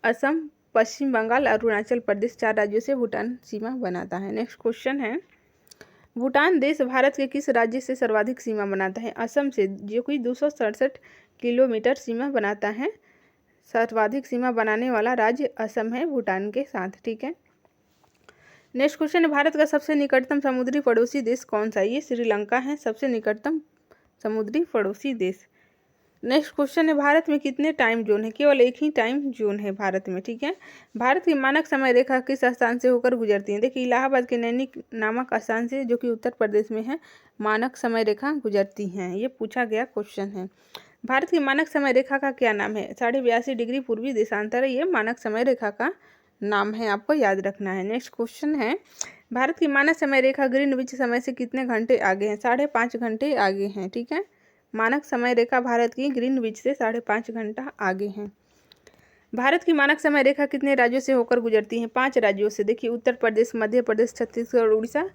असम, पश्चिम बंगाल, अरुणाचल प्रदेश, 4 राज्यों से भूटान सीमा बनाता है। नेक्स्ट क्वेश्चन है, भूटान देश भारत के किस राज्य से सर्वाधिक सीमा बनाता है? असम से, जो कि 267 किलोमीटर सीमा बनाता है। सर्वाधिक सीमा बनाने वाला राज्य असम है भूटान के साथ। ठीक है। नेक्स्ट क्वेश्चन है, भारत का सबसे निकटतम समुद्री पड़ोसी देश कौन सा है? ये श्रीलंका है सबसे निकटतम समुद्री पड़ोसी देश। नेक्स्ट क्वेश्चन है, भारत में कितने टाइम जोन है? केवल एक ही टाइम जोन है भारत में। ठीक है। भारत की मानक समय रेखा किस स्थान से होकर गुजरती है? देखिए इलाहाबाद के नैनी नामक स्थान से, जो कि उत्तर प्रदेश में है, मानक समय रेखा गुजरती हैं, ये पूछा गया क्वेश्चन है। भारत की मानक समय रेखा का क्या नाम है? 82.5 डिग्री पूर्वी देशांतर, ये मानक समय रेखा का नाम है, आपको याद रखना है। नेक्स्ट क्वेश्चन है, भारत की मानक समय रेखा ग्रीनविच समय से कितने घंटे आगे है? 5.5 घंटे आगे हैं। ठीक है। मानक समय रेखा भारत की ग्रीनविच से 5.5 घंटा आगे हैं। भारत की मानक समय रेखा कितने राज्यों से होकर गुजरती है? 5 राज्यों से। देखिए उत्तर प्रदेश, मध्य प्रदेश, छत्तीसगढ़, उड़ीसा,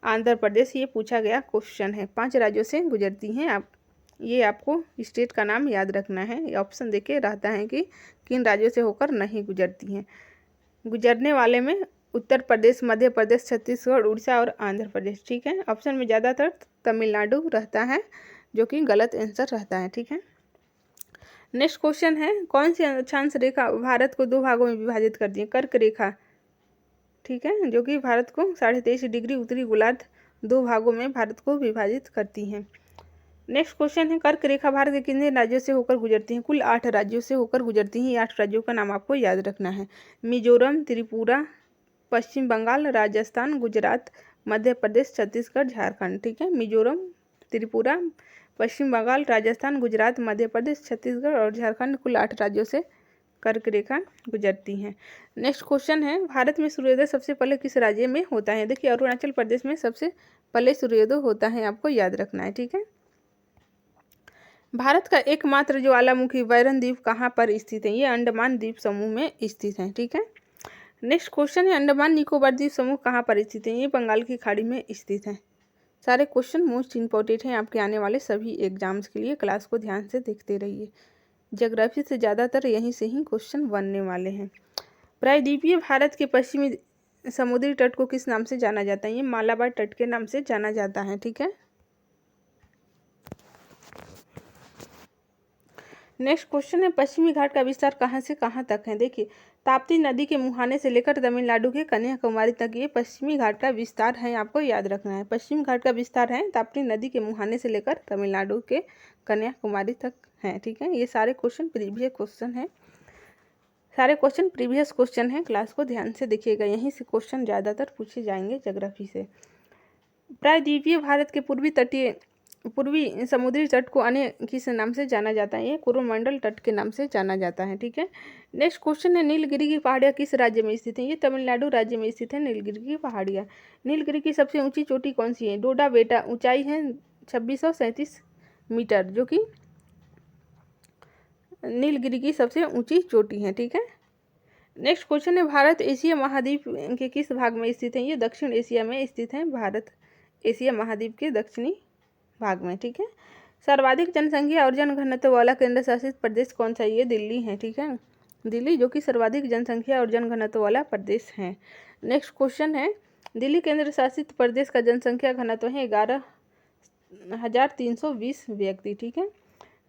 आंध्र प्रदेश, ये पूछा गया क्वेश्चन है। 5 राज्यों से गुजरती हैं। आप ये आपको स्टेट का नाम याद रखना है, ऑप्शन देके रहता है कि किन राज्यों से होकर नहीं गुजरती हैं। गुजरने वाले में उत्तर प्रदेश, मध्य प्रदेश, छत्तीसगढ़, उड़ीसा और आंध्र प्रदेश। ठीक है। ऑप्शन में ज़्यादातर तमिलनाडु रहता है, जो कि गलत आंसर रहता है। ठीक है। नेक्स्ट क्वेश्चन है, कौन सी अक्षांश रेखा भारत को 2 भागों में विभाजित करती है? कर्क रेखा, ठीक है, जो कि भारत को 23.5 डिग्री उत्तरी गोलार्ध 2 भागों में भारत को विभाजित करती हैं। नेक्स्ट क्वेश्चन है, कर्क रेखा भारत के कितने राज्यों से होकर गुजरती है? कुल 8 राज्यों से होकर गुजरती हैं। ये 8 राज्यों का नाम आपको याद रखना है। मिजोरम, त्रिपुरा, पश्चिम बंगाल, राजस्थान, गुजरात, मध्य प्रदेश, छत्तीसगढ़, झारखंड। ठीक है, मिजोरम, त्रिपुरा, पश्चिम बंगाल, राजस्थान, गुजरात, मध्य प्रदेश, छत्तीसगढ़ और झारखंड, कुल 8 राज्यों से कर्क रेखा गुजरती हैं। नेक्स्ट क्वेश्चन है, भारत में सूर्योदय सबसे पहले किस राज्य में होता है? देखिए, अरुणाचल प्रदेश में सबसे पहले सूर्योदय होता है, आपको याद रखना है। ठीक है, भारत का एकमात्र ज्वालामुखी बैरन द्वीप कहाँ पर स्थित है? ये अंडमान द्वीप समूह में स्थित है। ठीक है, नेक्स्ट क्वेश्चन है, अंडमान निकोबार द्वीप समूह कहाँ पर स्थित है? ये बंगाल की खाड़ी में स्थित है। सारे क्वेश्चन मोस्ट इंपॉर्टेंट हैं आपके आने वाले सभी एग्जाम्स के लिए। क्लास को ध्यान से देखते रहिए। ज्योग्राफी से ज़्यादातर यहीं से ही क्वेश्चन बनने वाले हैं। प्रायद्वीपीय भारत के पश्चिमी समुद्री तट को किस नाम से जाना जाता है? ये मालाबार तट के नाम से जाना जाता है। ठीक है, नेक्स्ट क्वेश्चन है, पश्चिमी घाट का विस्तार कहाँ से कहाँ तक है? देखिए, ताप्ती नदी के मुहाने से लेकर तमिलनाडु के कन्याकुमारी तक ये पश्चिमी घाट का विस्तार है, आपको याद रखना है। पश्चिमी घाट का विस्तार है ताप्ती नदी के मुहाने से लेकर तमिलनाडु के कन्याकुमारी तक है। ठीक है, ये सारे क्वेश्चन प्रीवियस क्वेश्चन हैं। सारे क्वेश्चन प्रीवियस क्वेश्चन हैं, क्लास को ध्यान से देखिएगा, यहीं से क्वेश्चन ज़्यादातर पूछे जाएंगे ज्योग्राफी से। प्रायद्वीपीय भारत के पूर्वी समुद्री तट को अन्य किस नाम से जाना जाता है? ये कोरोमंडल तट के नाम से जाना जाता है। ठीक है, नेक्स्ट क्वेश्चन है, नीलगिरी की पहाड़ियाँ किस राज्य में स्थित है? ये तमिलनाडु राज्य में स्थित है नीलगिरी की पहाड़ियाँ। नीलगिरी की सबसे ऊंची चोटी कौन सी है? डोडा बेटा, ऊंचाई है 2637 मीटर, जो कि नीलगिरी की सबसे ऊंची चोटी है। ठीक है, नेक्स्ट क्वेश्चन है, भारत एशिया महाद्वीप के किस भाग में स्थित है? ये दक्षिण एशिया में स्थित है। भारत एशिया महाद्वीप के दक्षिणी भाग में। ठीक है, सर्वाधिक जनसंख्या और जनघनत्व वाला केंद्र शासित प्रदेश कौन सा? ये दिल्ली है। ठीक है, दिल्ली जो कि सर्वाधिक जनसंख्या और जनघनत्व वाला प्रदेश है। नेक्स्ट क्वेश्चन है, दिल्ली केंद्र शासित प्रदेश का जनसंख्या घनत्व है 11,320 व्यक्ति। ठीक है,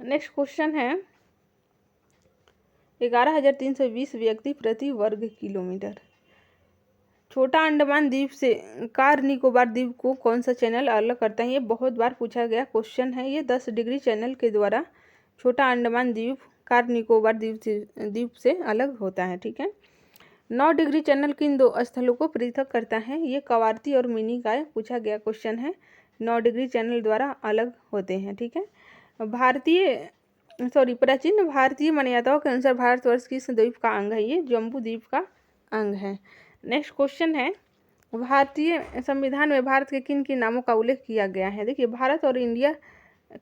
नेक्स्ट क्वेश्चन है, 11,320 व्यक्ति प्रति वर्ग किलोमीटर। छोटा अंडमान द्वीप से कार निकोबार द्वीप को कौन सा चैनल अलग करता है? ये बहुत बार पूछा गया क्वेश्चन है। ये 10 डिग्री चैनल के द्वारा छोटा अंडमान द्वीप कार निकोबार द्वीप से अलग होता है। ठीक है, 9 डिग्री चैनल किन 2 स्थलों को पृथक करता है? ये कवारती और मिनी काय पूछा गया क्वेश्चन है, 9 डिग्री चैनल द्वारा अलग होते हैं। ठीक है, प्राचीन भारतीय मान्यताओं के अनुसार भारतवर्ष किस द्वीप का अंग है? ये जम्बू द्वीप का अंग है। नेक्स्ट क्वेश्चन है, भारतीय संविधान में भारत के किन किन नामों का उल्लेख किया गया है? देखिए, भारत और इंडिया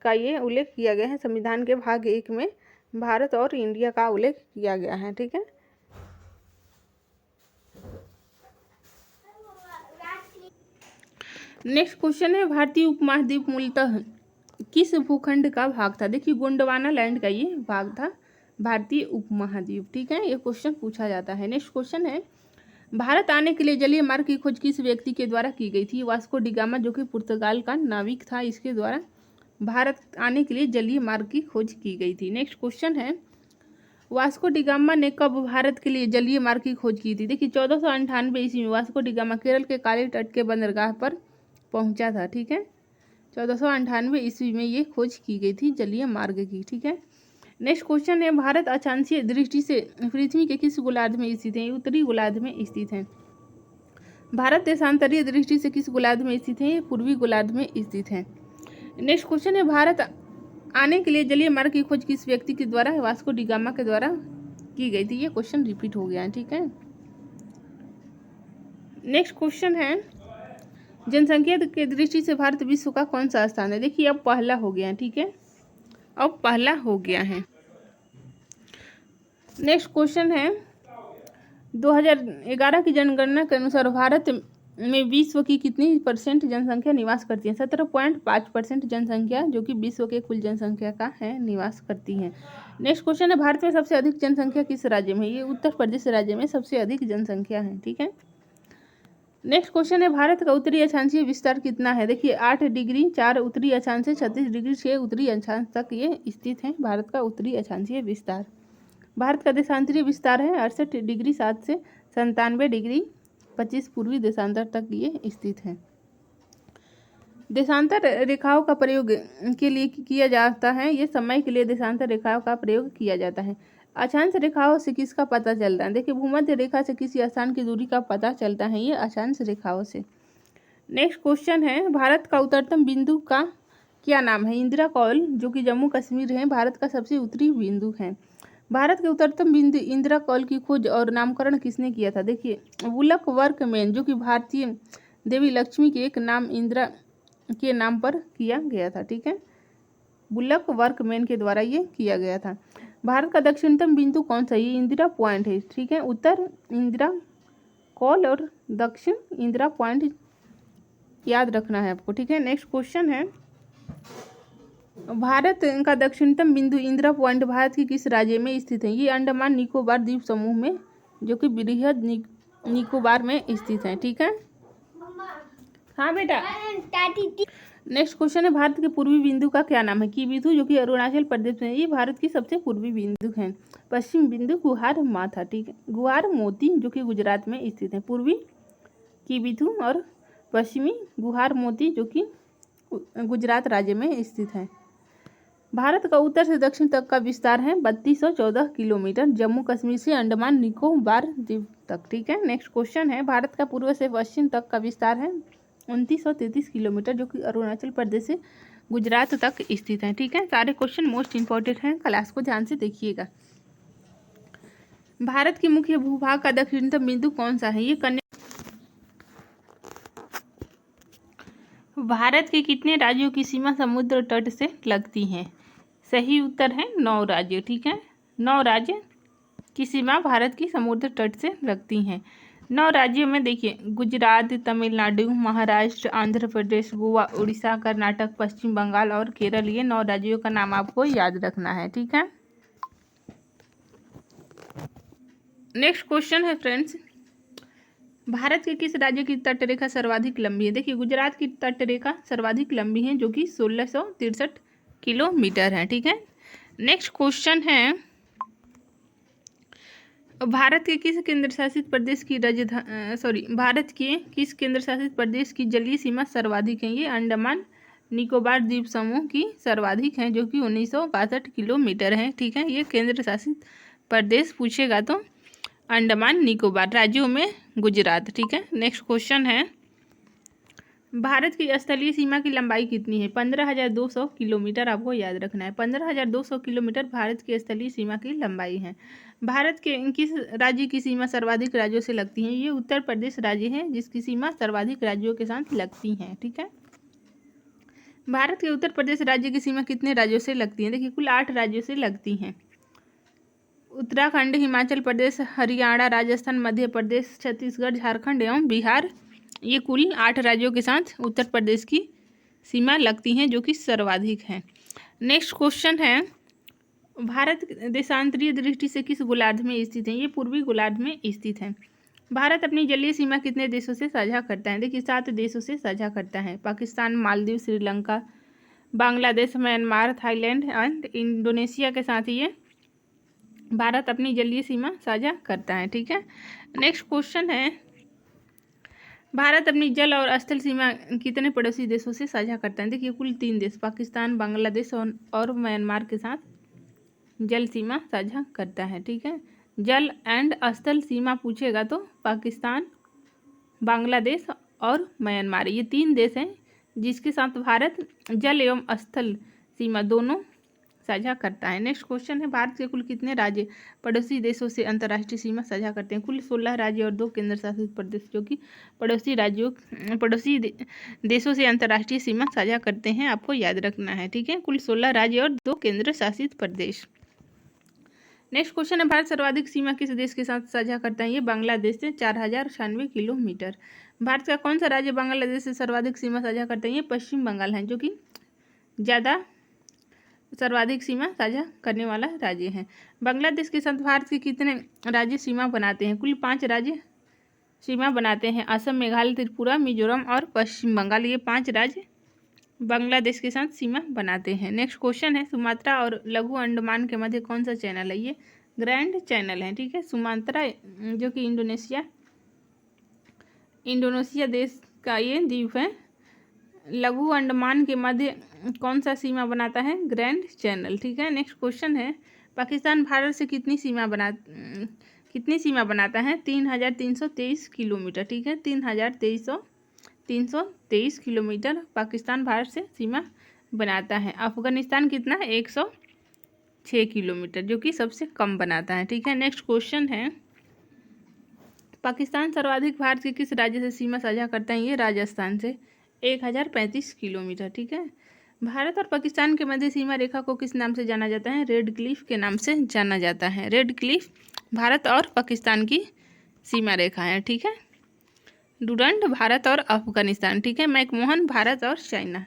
का ये उल्लेख किया गया है। संविधान के भाग 1 में भारत और इंडिया का उल्लेख किया गया है। ठीक है, नेक्स्ट क्वेश्चन है, भारतीय उपमहाद्वीप मूलतः किस भूखंड का भाग था? देखिए, गोंडवाना लैंड का ये भाग था भारतीय उपमहाद्वीप। ठीक है, ये क्वेश्चन पूछा जाता है। नेक्स्ट क्वेश्चन है, भारत आने के लिए जलीय मार्ग की खोज किस व्यक्ति के द्वारा की गई थी? वास्को डी गामा, जो कि पुर्तगाल का नाविक था, इसके द्वारा भारत आने के लिए जलीय मार्ग की खोज की गई थी। नेक्स्ट क्वेश्चन है, वास्को डी गामा ने कब भारत के लिए जलीय मार्ग की खोज की थी? देखिए, 1498 ईस्वी में वास्को डी गामा केरल के काली तट के बंदरगाह पर पहुंचा था। ठीक है, 1498 ईस्वी में ये खोज की गई थी जलीय मार्ग की। ठीक है, नेक्स्ट क्वेश्चन है, भारत अक्षांशीय दृष्टि से पृथ्वी के किस गोलार्ध में स्थित है? उत्तरी गोलार्ध में स्थित है। भारत देशांतरीय दृष्टि से किस गोलार्ध में स्थित है? पूर्वी गोलार्ध में स्थित है। नेक्स्ट क्वेश्चन है, भारत आने के लिए जलीय मार्ग की खोज किस व्यक्ति के द्वारा? वास्को डी गामा के द्वारा की गई थी। ये क्वेश्चन रिपीट हो गया है। ठीक है, नेक्स्ट क्वेश्चन है, जनसंख्या के दृष्टि से भारत विश्व का कौन सा स्थान है? देखिए, अब पहला हो गया है। ठीक है, अब पहला हो गया है। नेक्स्ट क्वेश्चन है, 2011 की जनगणना के अनुसार भारत में विश्व की कितनी % जनसंख्या निवास करती है? 17.5% जनसंख्या, जो कि विश्व के कुल जनसंख्या का है, निवास करती है। नेक्स्ट क्वेश्चन है, भारत में सबसे अधिक जनसंख्या किस राज्य में? ये उत्तर प्रदेश राज्य में सबसे अधिक जनसंख्या है। ठीक है, नेक्स्ट क्वेश्चन है, भारत का उत्तरी अक्षांशीय विस्तार कितना है? देखिए, 8 डिग्री 4 उत्तरी अक्षांश से 36 डिग्री 6 उत्तरी अक्षांश तक ये स्थित है भारत का उत्तरी अक्षांशीय विस्तार। भारत का देशांतरीय विस्तार है 68 डिग्री 7 से 97 डिग्री 25 पूर्वी देशांतर तक ये स्थित है। देशांतर रेखाओं का प्रयोग के लिए किया जाता है, ये समय के लिए देशांतर रेखाओं का प्रयोग किया जाता है। अक्षांश रेखाओं से किसका पता चलता है? देखिए भूमध्य रेखा से किसी स्थान की दूरी का पता चलता है, ये अक्षांश रेखाओं से। नेक्स्ट क्वेश्चन है, भारत का उत्तरतम बिंदु का क्या नाम है? इंदिरा कौल, जो कि जम्मू कश्मीर है, भारत का सबसे उत्तरी बिंदु है। भारत के उत्तरतम बिंदु इंदिरा कौल की खोज और नामकरण किसने किया था? देखिए वुलक वर्कमैन, जो कि भारतीय देवी लक्ष्मी के एक नाम इंदिरा के नाम पर किया गया था। ठीक है, बुलक वर्कमैन के द्वारा ये किया गया था। भारत का दक्षिणतम बिंदु कौन सा? ये इंदिरा पॉइंट है। ठीक है, उत्तर इंदिरा कॉल और दक्षिण इंदिरा पॉइंट याद रखना है आपको। ठीक है, नेक्स्ट क्वेश्चन है, भारत का दक्षिणतम बिंदु इंदिरा पॉइंट भारत के किस राज्य में स्थित है? ये अंडमान निकोबार द्वीप समूह में, जो कि बृहद निकोबार में स्थित है। ठीक है, हाँ बेटा। नेक्स्ट क्वेश्चन है, भारत के पूर्वी बिंदु का क्या नाम है? की बिंदु, जो कि अरुणाचल प्रदेश में, ये भारत की सबसे पूर्वी बिंदु है। पश्चिम बिंदु गुहार माथा। ठीक है, गुहार मोती, जो कि गुजरात में स्थित है। पूर्वी की बिंदु और पश्चिमी गुहार मोती, जो कि गुजरात राज्य में स्थित है। भारत का उत्तर से दक्षिण तक का विस्तार है 3214 किलोमीटर, जम्मू कश्मीर से अंडमान निकोबार द्वीप तक। ठीक है, नेक्स्ट क्वेश्चन है, भारत का पूर्व से पश्चिम तक का विस्तार है 2933 किलोमीटर, जो कि अरुणाचल प्रदेश से गुजरात तक स्थित है। ठीक है, सारे क्वेश्चन मोस्ट इंपॉर्टेंट हैं, क्लास को ध्यान से देखिएगा। भारत के मुख्य भूभाग का दक्षिणतम बिंदु कौन सा है? ये भारत के कितने राज्यों की सीमा समुद्र तट से लगती है? सही उत्तर है 9 राज्य। ठीक है, 9 राज्य की सीमा भारत की समुद्र तट से लगती हैं। 9 राज्यों में देखिए गुजरात, तमिलनाडु, महाराष्ट्र, आंध्र प्रदेश, गोवा, उड़ीसा, कर्नाटक, पश्चिम बंगाल और केरल, ये 9 राज्यों का नाम आपको याद रखना है। ठीक है, नेक्स्ट क्वेश्चन है फ्रेंड्स, भारत के किस राज्य की तटरेखा सर्वाधिक लंबी है? देखिए गुजरात की तटरेखा सर्वाधिक लंबी है, जो कि 1663 किलोमीटर है। ठीक है, नेक्स्ट क्वेश्चन है, भारत के किस केंद्र शासित प्रदेश की भारत के किस केंद्र शासित प्रदेश की जलीय सीमा सर्वाधिक है? ये अंडमान निकोबार द्वीप समूह की सर्वाधिक है, जो कि 1962 किलोमीटर है। ठीक है, ये केंद्र शासित प्रदेश पूछेगा तो अंडमान निकोबार, राज्यों में गुजरात। ठीक है, नेक्स्ट क्वेश्चन है, भारत की स्थलीय सीमा की लंबाई कितनी है? 15,200 किलोमीटर आपको याद रखना है। 15,200 किलोमीटर भारत की स्थलीय सीमा की लंबाई है। भारत के किस राज्य की सीमा सर्वाधिक राज्यों से लगती है? ये उत्तर प्रदेश राज्य है, जिसकी सीमा सर्वाधिक राज्यों के साथ लगती है। ठीक है, भारत के उत्तर प्रदेश राज्य की सीमा कितने राज्यों से लगती है? देखिए कुल 8 राज्यों से लगती हैं। उत्तराखंड, हिमाचल प्रदेश, हरियाणा, राजस्थान, मध्य प्रदेश, छत्तीसगढ़, झारखंड एवं बिहार, ये कुल 8 राज्यों के साथ उत्तर प्रदेश की सीमा लगती हैं, जो कि सर्वाधिक है। नेक्स्ट क्वेश्चन है, भारत देशांतरीय दृष्टि से किस गोलार्ध में स्थित है? ये पूर्वी गोलार्ध में स्थित है। भारत अपनी जलीय सीमा कितने देशों से साझा करता है? देखिए 7 देशों से साझा करता है, Pakistan, Maldives, Sri Lanka, Bangladesh, Myanmar, Thailand and Indonesia के साथ ये भारत अपनी जलीय सीमा साझा करता है। ठीक है, नेक्स्ट क्वेश्चन है, भारत अपनी जल और स्थल सीमा कितने पड़ोसी देशों से साझा करता है? देखिए कुल 3 देश, पाकिस्तान, बांग्लादेश और म्यांमार के साथ जल सीमा साझा करता है। ठीक है, जल एंड स्थल सीमा पूछेगा तो पाकिस्तान, बांग्लादेश और म्यांमार, ये 3 देश हैं जिसके साथ भारत जल एवं स्थल सीमा दोनों साझा करता है। नेक्स्ट क्वेश्चन है, भारत के कुल कितने राज्य पड़ोसी देशों से अंतर्राष्ट्रीय सीमा साझा करते हैं? कुल 16 राज्य और 2 केंद्र शासित प्रदेश, जो कि पड़ोसी देशों से अंतर्राष्ट्रीय सीमा साझा करते हैं, आपको याद रखना है। ठीक है, कुल 16 राज्य और 2 केंद्र शासित प्रदेश। नेक्स्ट क्वेश्चन है, भारत सर्वाधिक सीमा किस देश के साथ साझा करता है? ये बांग्लादेश से 4096 किलोमीटर। भारत का कौन सा राज्य बांग्लादेश से सर्वाधिक सीमा साझा करता है? ये पश्चिम बंगाल है, जो कि ज़्यादा सर्वाधिक सीमा साझा करने वाला राज्य है। बांग्लादेश के साथ भारत के कितने राज्य सीमा बनाते हैं? कुल 5 राज्य सीमा बनाते हैं, असम, मेघालय, त्रिपुरा, मिजोरम और पश्चिम बंगाल, ये 5 राज्य बांग्लादेश के साथ सीमा बनाते हैं। नेक्स्ट क्वेश्चन है, सुमात्रा और लघु अंडमान के मध्य कौन सा चैनल है? ये ग्रैंड चैनल है। ठीक है, सुमात्रा जो कि इंडोनेशिया देश का ये द्वीप है, लघु अंडमान के मध्य कौन सा सीमा बनाता है? Grand channel. ठीक है, नेक्स्ट क्वेश्चन है, पाकिस्तान भारत से कितनी सीमा बनाता है? 3,323 किलोमीटर। ठीक है, 3,323 किलोमीटर पाकिस्तान भारत से सीमा बनाता है। अफगानिस्तान कितना? 106 किलोमीटर, जो कि सबसे कम बनाता है। ठीक है, नेक्स्ट क्वेश्चन है, पाकिस्तान सर्वाधिक भारत के किस राज्य से सीमा साझा करता है? ये राजस्थान से 1,035 किलोमीटर। ठीक है, भारत और पाकिस्तान के मध्य सीमा रेखा को किस नाम से जाना जाता है? रेड क्लिफ के नाम से जाना जाता है। रेड क्लिफ भारत और पाकिस्तान की सीमा रेखा है। ठीक है, डुरंड भारत और अफगानिस्तान। ठीक है, मैकमोहन भारत और चाइना।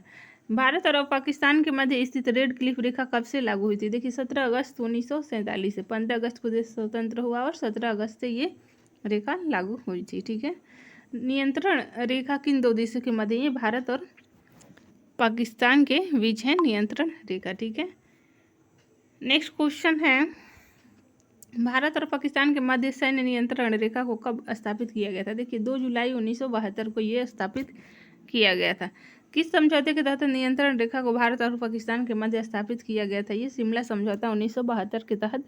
भारत और पाकिस्तान के मध्य स्थित रेड क्लिफ रेखा कब से लागू हुई थी? देखिए 17 अगस्त 1947 से। 15 अगस्त को देश स्वतंत्र हुआ और 17 अगस्त से ये रेखा लागू हुई थी। ठीक है, नियंत्रण रेखा किन दो देशों के मध्य? ये भारत और पाकिस्तान के बीच है नियंत्रण रेखा। ठीक है, नेक्स्ट क्वेश्चन है, भारत और पाकिस्तान के मध्य सैन्य नियंत्रण रेखा को कब स्थापित किया गया था? देखिए 2 जुलाई 1972 को ये स्थापित किया गया था। किस समझौते के तहत नियंत्रण रेखा को भारत और पाकिस्तान के मध्य स्थापित किया गया था? ये शिमला समझौता 1972 के तहत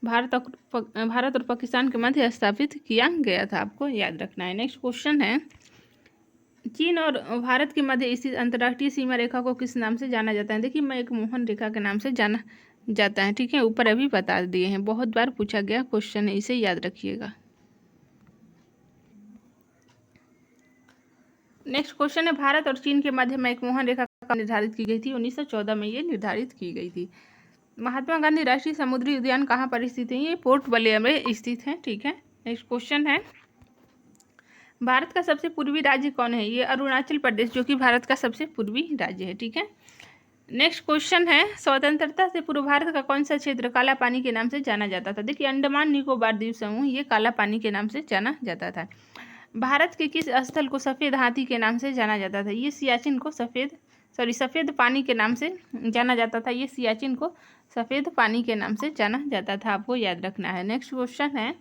भारत और पाकिस्तान के मध्य स्थापित किया गया था, आपको याद रखना है। नेक्स्ट क्वेश्चन है, चीन और भारत के मध्य स्थित अंतर्राष्ट्रीय सीमा रेखा को किस नाम से जाना जाता है? देखिए मैकमोहन रेखा के नाम से जाना जाता है। ठीक है, ऊपर अभी बता दिए हैं, बहुत बार पूछा गया क्वेश्चन है, इसे याद रखिएगा। नेक्स्ट क्वेश्चन है, भारत और चीन के मध्य मैकमोहन रेखा कब निर्धारित की गई थी? 1914 में ये निर्धारित की गई थी। महात्मा गांधी राष्ट्रीय समुद्री उद्यान कहाँ पर स्थित है? ये पोर्ट ब्लेयर में स्थित है। ठीक है, नेक्स्ट क्वेश्चन है, भारत का सबसे पूर्वी राज्य कौन है? ये अरुणाचल प्रदेश, जो कि भारत का सबसे पूर्वी राज्य है। ठीक है, नेक्स्ट क्वेश्चन है, स्वतंत्रता से पूर्व भारत का कौन सा क्षेत्र काला पानी के नाम से जाना जाता था? देखिए अंडमान निकोबार द्वीप समूह, ये काला पानी के नाम से जाना जाता था। भारत के किस स्थल को सफ़ेद हाथी के नाम से जाना जाता था? ये सियाचिन को सफ़ेद पानी के नाम से जाना जाता था। ये सियाचिन को सफ़ेद पानी के नाम से जाना जाता था, आपको याद रखना है। नेक्स्ट क्वेश्चन है,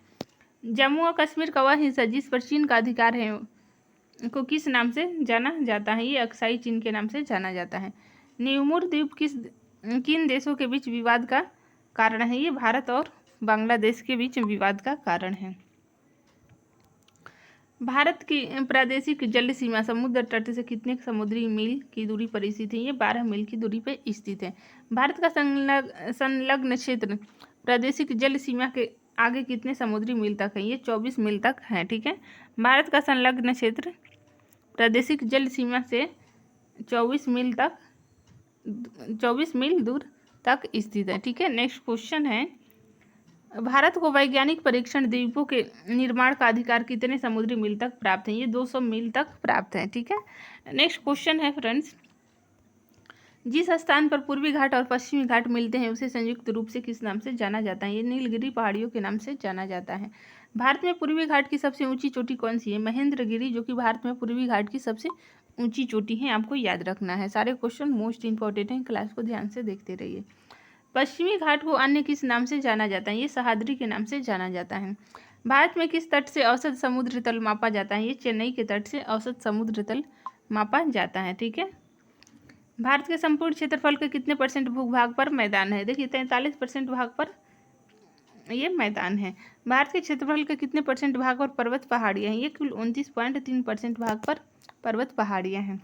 जम्मू और कश्मीर का वह हिस्सा जिस पर चीन का अधिकार है को किस नाम से जाना जाता है? ये अक्साई चीन के नाम से जाना जाता है। न्यूमुर द्वीप किन देशों के बीच विवाद का कारण है? ये भारत और बांग्लादेश के बीच विवाद का कारण है। भारत की प्रादेशिक जल सीमा समुद्र तट से कितने समुद्री मील की दूरी पर स्थित है? ये 12 मील की दूरी पर स्थित है। भारत का संलग्न क्षेत्र प्रादेशिक जल सीमा के आगे कितने समुद्री मील तक है? ये 24 मील तक है। ठीक है, भारत का संलग्न क्षेत्र प्रादेशिक जल सीमा से 24 मील दूर तक स्थित है। ठीक है, नेक्स्ट क्वेश्चन है, भारत को वैज्ञानिक परीक्षण द्वीपों के निर्माण का अधिकार कितने समुद्री मील तक प्राप्त है? ये 200 मील तक प्राप्त है। ठीक है, नेक्स्ट क्वेश्चन है फ्रेंड्स, जिस स्थान पर पूर्वी घाट और पश्चिमी घाट मिलते हैं उसे संयुक्त रूप से किस नाम से जाना जाता है? ये नीलगिरी पहाड़ियों के नाम से जाना जाता है। भारत में पूर्वी घाट की सबसे ऊंची चोटी कौन सी है? महेंद्रगिरी, जो कि भारत में पूर्वी घाट की सबसे ऊंची चोटी है, आपको याद रखना है। सारे क्वेश्चन मोस्ट इंपॉर्टेंट हैं, क्लास को ध्यान से देखते रहिए। पश्चिमी घाट को अन्य किस नाम से जाना जाता है? ये सह्याद्री के नाम से जाना जाता है। भारत में किस तट से औसत समुद्र तल मापा जाता है? ये चेन्नई के तट से औसत समुद्र तल मापा जाता है। ठीक है, भारत के संपूर्ण क्षेत्रफल के कितने % भूभाग पर मैदान है? देखिए 43% भाग पर ये मैदान है। भारत के क्षेत्रफल के कितने % भाग पर पर्वत पहाड़ियाँ हैं? ये कुल 29.3% भाग पर पर्वत पहाड़ियाँ हैं।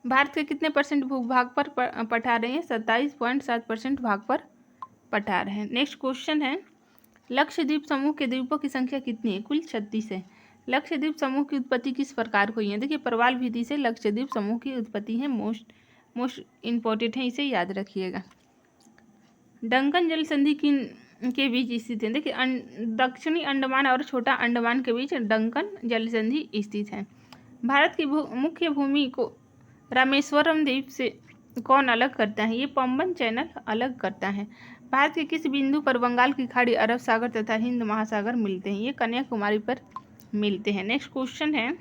भारत के कितने % भूभाग पर पठार हैं? 27.7% भाग पर पठार हैं। नेक्स्ट क्वेश्चन है, लक्षद्वीप समूह के द्वीपों की संख्या कितनी है? कुल 36 है। लक्षद्वीप समूह की उत्पत्ति किस प्रकार हुई है? देखिए प्रवाल विधि से लक्षद्वीप समूह की उत्पत्ति है, मोस्ट इंपॉर्टेंट है, इसे याद रखिएगा। डंकन जल संधि किन के बीच स्थित है? देखिए दक्षिणी अंडमान और छोटा अंडमान के बीच डंकन जल संधि स्थित है। भारत की मुख्य भूमि को रामेश्वरम द्वीप से कौन अलग करता है? ये पंबन चैनल अलग करता है। भारत के किस बिंदु पर बंगाल की खाड़ी, अरब सागर तथा हिंद महासागर मिलते हैं? ये कन्याकुमारी पर मिलते हैं। नेक्स्ट क्वेश्चन है,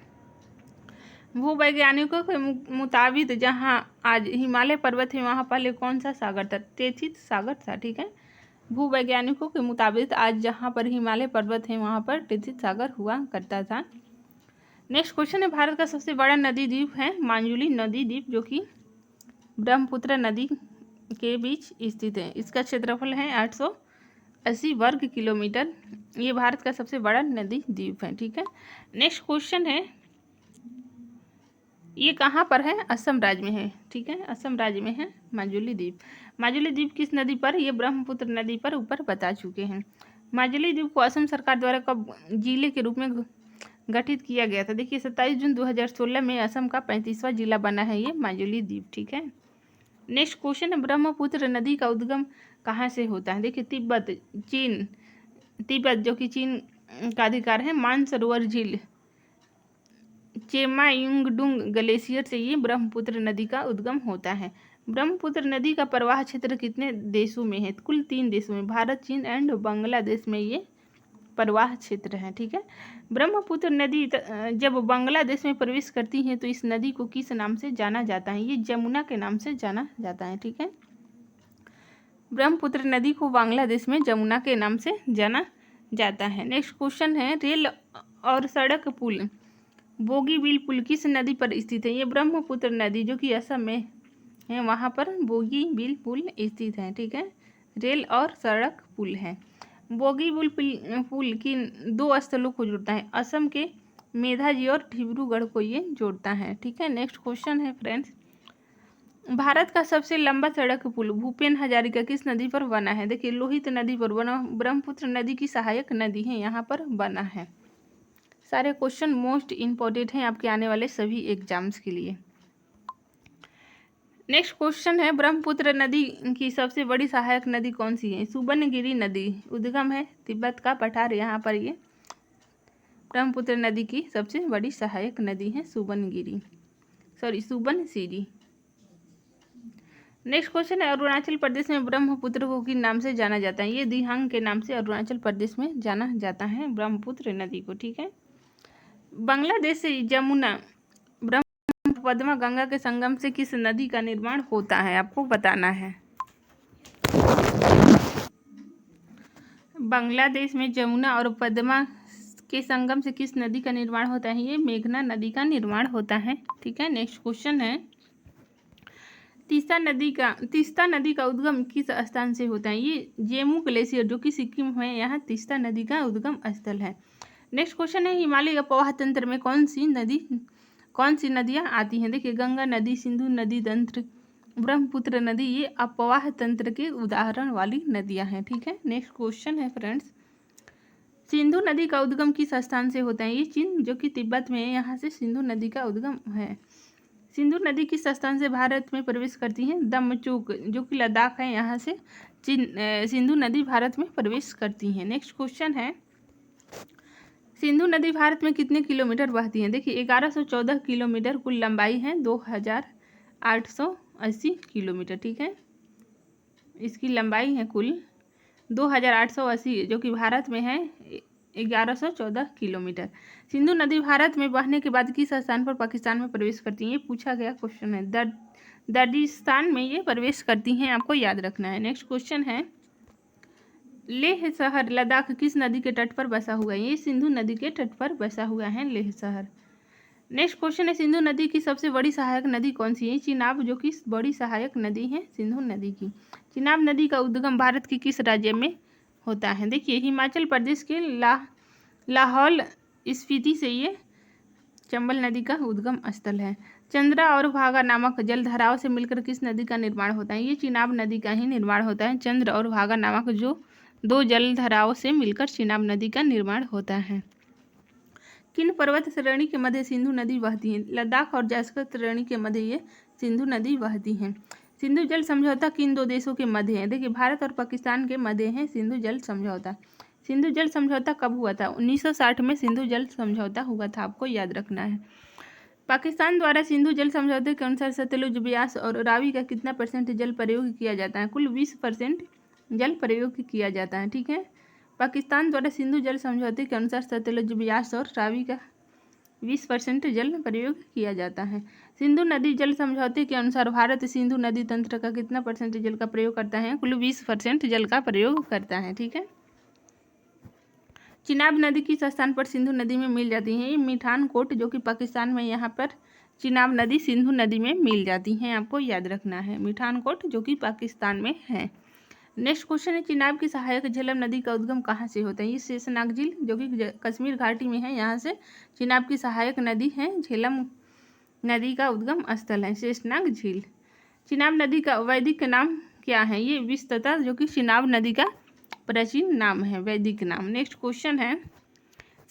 भूवैज्ञानिकों के मुताबिक जहां आज हिमालय पर्वत है वहां पहले कौन सा सागर था? टेथिस सागर था। ठीक है, भूवैज्ञानिकों के मुताबिक आज जहां पर हिमालय पर्वत है वहां पर टेथिस सागर हुआ करता था। नेक्स्ट क्वेश्चन है, भारत का सबसे बड़ा नदी द्वीप है माजुली नदी द्वीप, जो कि ब्रह्मपुत्र नदी के बीच स्थित है। इसका क्षेत्रफल है 880 वर्ग किलोमीटर। ये भारत का सबसे बड़ा नदी द्वीप है। ठीक है, नेक्स्ट क्वेश्चन है, ये कहाँ पर है? असम राज्य में है। ठीक है, असम राज्य में है माजुली द्वीप। माजुली द्वीप किस नदी पर? ये ब्रह्मपुत्र नदी पर ऊपर बता चुके हैं। माजुली द्वीप को असम सरकार द्वारा कब जिले के रूप में गठित किया गया था? देखिए 27 जून 2016 में असम का 35वां जिला बना है ये माजुली द्वीप। ठीक है, नेक्स्ट क्वेश्चन है, ब्रह्मपुत्र नदी का उद्गम कहाँ से होता है? देखिए तिब्बत, चीन, तिब्बत जो कि चीन का अधिकार है, मानसरोवर झील, चेमायुंगडुंग ग्लेशियर से ये ब्रह्मपुत्र नदी का उद्गम होता है। ब्रह्मपुत्र नदी का प्रवाह क्षेत्र कितने देशों में है? कुल 3 देशों में, भारत, चीन एंड बांग्लादेश में ये प्रवाह क्षेत्र है। ठीक है, ब्रह्मपुत्र नदी जब बांग्लादेश में प्रवेश करती है तो इस नदी को किस नाम से जाना जाता है? ये जमुना के नाम से जाना जाता है। ठीक है, ब्रह्मपुत्र नदी को बांग्लादेश में जमुना के नाम से जाना जाता है। नेक्स्ट क्वेश्चन है, रेल और सड़क पुल बोगीबील पुल किस नदी पर स्थित है? ये ब्रह्मपुत्र नदी जो कि असम में है, वहाँ पर बोगीबील पुल स्थित है। ठीक है, रेल और सड़क पुल है। बोगीबील पुल की 2 स्थलों को जोड़ता है, असम के मेधाजी और डिब्रूगढ़ को ये जोड़ता है। ठीक है, नेक्स्ट क्वेश्चन है फ्रेंड्स, भारत का सबसे लंबा सड़क पुल भूपेन हजारिका किस नदी पर बना है? देखिए लोहित नदी पर बना, ब्रह्मपुत्र नदी की सहायक नदी है, यहाँ पर बना है। सारे क्वेश्चन मोस्ट इम्पोर्टेंट हैं आपके आने वाले सभी एग्जाम्स के लिए। नेक्स्ट क्वेश्चन है, ब्रह्मपुत्र नदी की सबसे बड़ी सहायक नदी कौन सी है? सुबर्णगिरी नदी, उद्गम है तिब्बत का पठार, यहाँ पर ये ब्रह्मपुत्र नदी की सबसे बड़ी सहायक नदी है सुबर्णसिरी। नेक्स्ट क्वेश्चन है, अरुणाचल प्रदेश में ब्रह्मपुत्र को किन नाम से जाना जाता है? ये दिहांग के नाम से अरुणाचल प्रदेश में जाना जाता है ब्रह्मपुत्र नदी को। ठीक है, बांग्लादेश से जमुना, पद्मा, गंगा के संगम से किस नदी का निर्माण होता है? आपको बताना है। बांग्लादेश में जमुना और पद्मा के संगम से किस नदी का निर्माण होता है? ये मेघना नदी का निर्माण होता है। ठीक है, नेक्स्ट क्वेश्चन है, तीस्ता नदी का उद्गम किस स्थान से होता है? ये जेमू ग्लेशियर जो कि सिक्किम में, यहाँ तीस्ता नदी का उद्गम स्थल है। नेक्स्ट क्वेश्चन है, हिमालय अप्रवाह तंत्र में कौन सी नदियाँ आती हैं? देखिए गंगा नदी, सिंधु नदी, तंत्र, ब्रह्मपुत्र नदी, ये अप्रवाह तंत्र के उदाहरण वाली नदियाँ हैं। ठीक है, नेक्स्ट क्वेश्चन है फ्रेंड्स, सिंधु नदी का उद्गम किस स्थान से होता है? ये चीन जो कि तिब्बत में है, यहाँ से सिंधु नदी का उद्गम है। सिंधु नदी किस स्थान से भारत में प्रवेश करती है? दमचूक जो कि लद्दाख है, यहाँ से सिंधु नदी भारत में प्रवेश करती है। नेक्स्ट क्वेश्चन है, सिंधु नदी भारत में कितने किलोमीटर बहती है? देखिए 1114 किलोमीटर कुल लंबाई है, 2880 किलोमीटर। ठीक है, इसकी लंबाई है कुल 2880, जो कि भारत में है 1114 किलोमीटर। सिंधु नदी भारत में बहने के बाद किस स्थान पर पाकिस्तान में प्रवेश करती है? ये पूछा गया क्वेश्चन है। दर्दिस्तान में ये प्रवेश करती हैं, आपको याद रखना है। नेक्स्ट क्वेश्चन है, लेह शहर लद्दाख किस नदी के तट पर बसा हुआ है? ये सिंधु नदी के तट पर बसा हुआ है लेह शहर। नेक्स्ट क्वेश्चन है, सिंधु नदी की सबसे बड़ी सहायक नदी कौन सी है? चिनाब जो कि बड़ी सहायक नदी है सिंधु नदी की। चिनाब नदी का उद्गम भारत के किस राज्य में होता है? देखिए हिमाचल प्रदेश के लाहौल स्पीति से ये चंबल नदी का उद्गम स्थल है। चंद्रा और भागा नामक जलधाराओं से मिलकर किस नदी का निर्माण होता है? ये चिनाब नदी का ही निर्माण होता है। चंद्र और भागा नामक जो 2 जलधाराओं से मिलकर चिनाब नदी का निर्माण होता है। किन पर्वत श्रेणी के मध्य सिंधु नदी बहती है? लद्दाख और जास्कर श्रेणी के मध्य ये सिंधु नदी बहती है। सिंधु जल समझौता किन 2 देशों के मध्य है? देखिए भारत और पाकिस्तान के मध्य है सिंधु जल समझौता। सिंधु जल समझौता कब हुआ था? 1960 में सिंधु जल समझौता हुआ था, आपको याद रखना है। पाकिस्तान द्वारा सिंधु जल समझौते के अनुसार सतलुज, ब्यास और रावी का कितना % जल प्रयोग किया जाता है? कुल 20% जल प्रयोग किया जाता है। ठीक है, पाकिस्तान द्वारा सिंधु जल समझौते के अनुसार सतलुज, ब्यास और रावी का 20% जल प्रयोग किया जाता है। सिंधु नदी जल समझौते के अनुसार भारत सिंधु नदी तंत्र का कितना % जल का प्रयोग करता है? कुल 20% जल का प्रयोग करता है। ठीक है, चिनाब नदी किस स्थान पर सिंधु नदी में मिल जाती है? ये मिठानकोट जो कि पाकिस्तान में, यहाँ पर चिनाब नदी सिंधु नदी में मिल जाती हैं, आपको याद रखना है। मिठानकोट जो कि पाकिस्तान में है। नेक्स्ट क्वेश्चन है, चिनाब की सहायक झेलम नदी का उद्गम कहाँ से होता है? ये शेषनाग झील जो कि कश्मीर घाटी में है, यहाँ से चिनाब की सहायक नदी है। झेलम नदी का उद्गम स्थल है शेषनाग झील। चिनाब नदी का वैदिक नाम क्या है? ये विस्तता जो कि चिनाब नदी का प्राचीन नाम है, वैदिक नाम। नेक्स्ट क्वेश्चन है,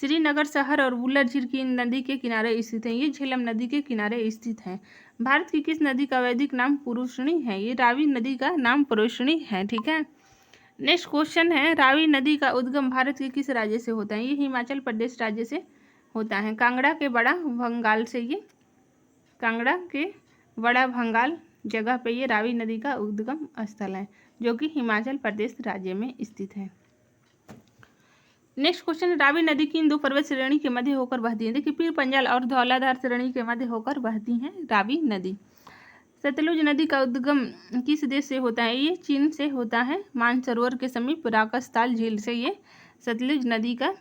श्रीनगर शहर और बुल्लर झील की नदी के किनारे स्थित है। ये झेलम नदी के किनारे स्थित है। भारत की किस नदी का वैदिक नाम पुरुषणी है? ये रावी नदी का नाम पुरुषणी है, ठीक है। नेक्स्ट क्वेश्चन है, रावी नदी का उद्गम भारत के किस राज्य से होता है? ये हिमाचल प्रदेश राज्य से होता है। कांगड़ा के बड़ा भंगाल से, ये कांगड़ा के बड़ा भंगाल जगह पे ये रावी नदी का उद्गम स्थल है जो कि हिमाचल प्रदेश राज्य में स्थित है। नेक्स्ट क्वेश्चन, रावी नदी किन दो पर्वत श्रेणी के मध्य होकर बहती है? देखिए, पीर पंजाल और धौलाधार श्रेणी के मध्य होकर बहती है रावी नदी। सतलुज नदी का उद्गम किस देश से होता है? ये चीन से होता है। मानसरोवर के समीप राकसताल झील से ये सतलुज नदी का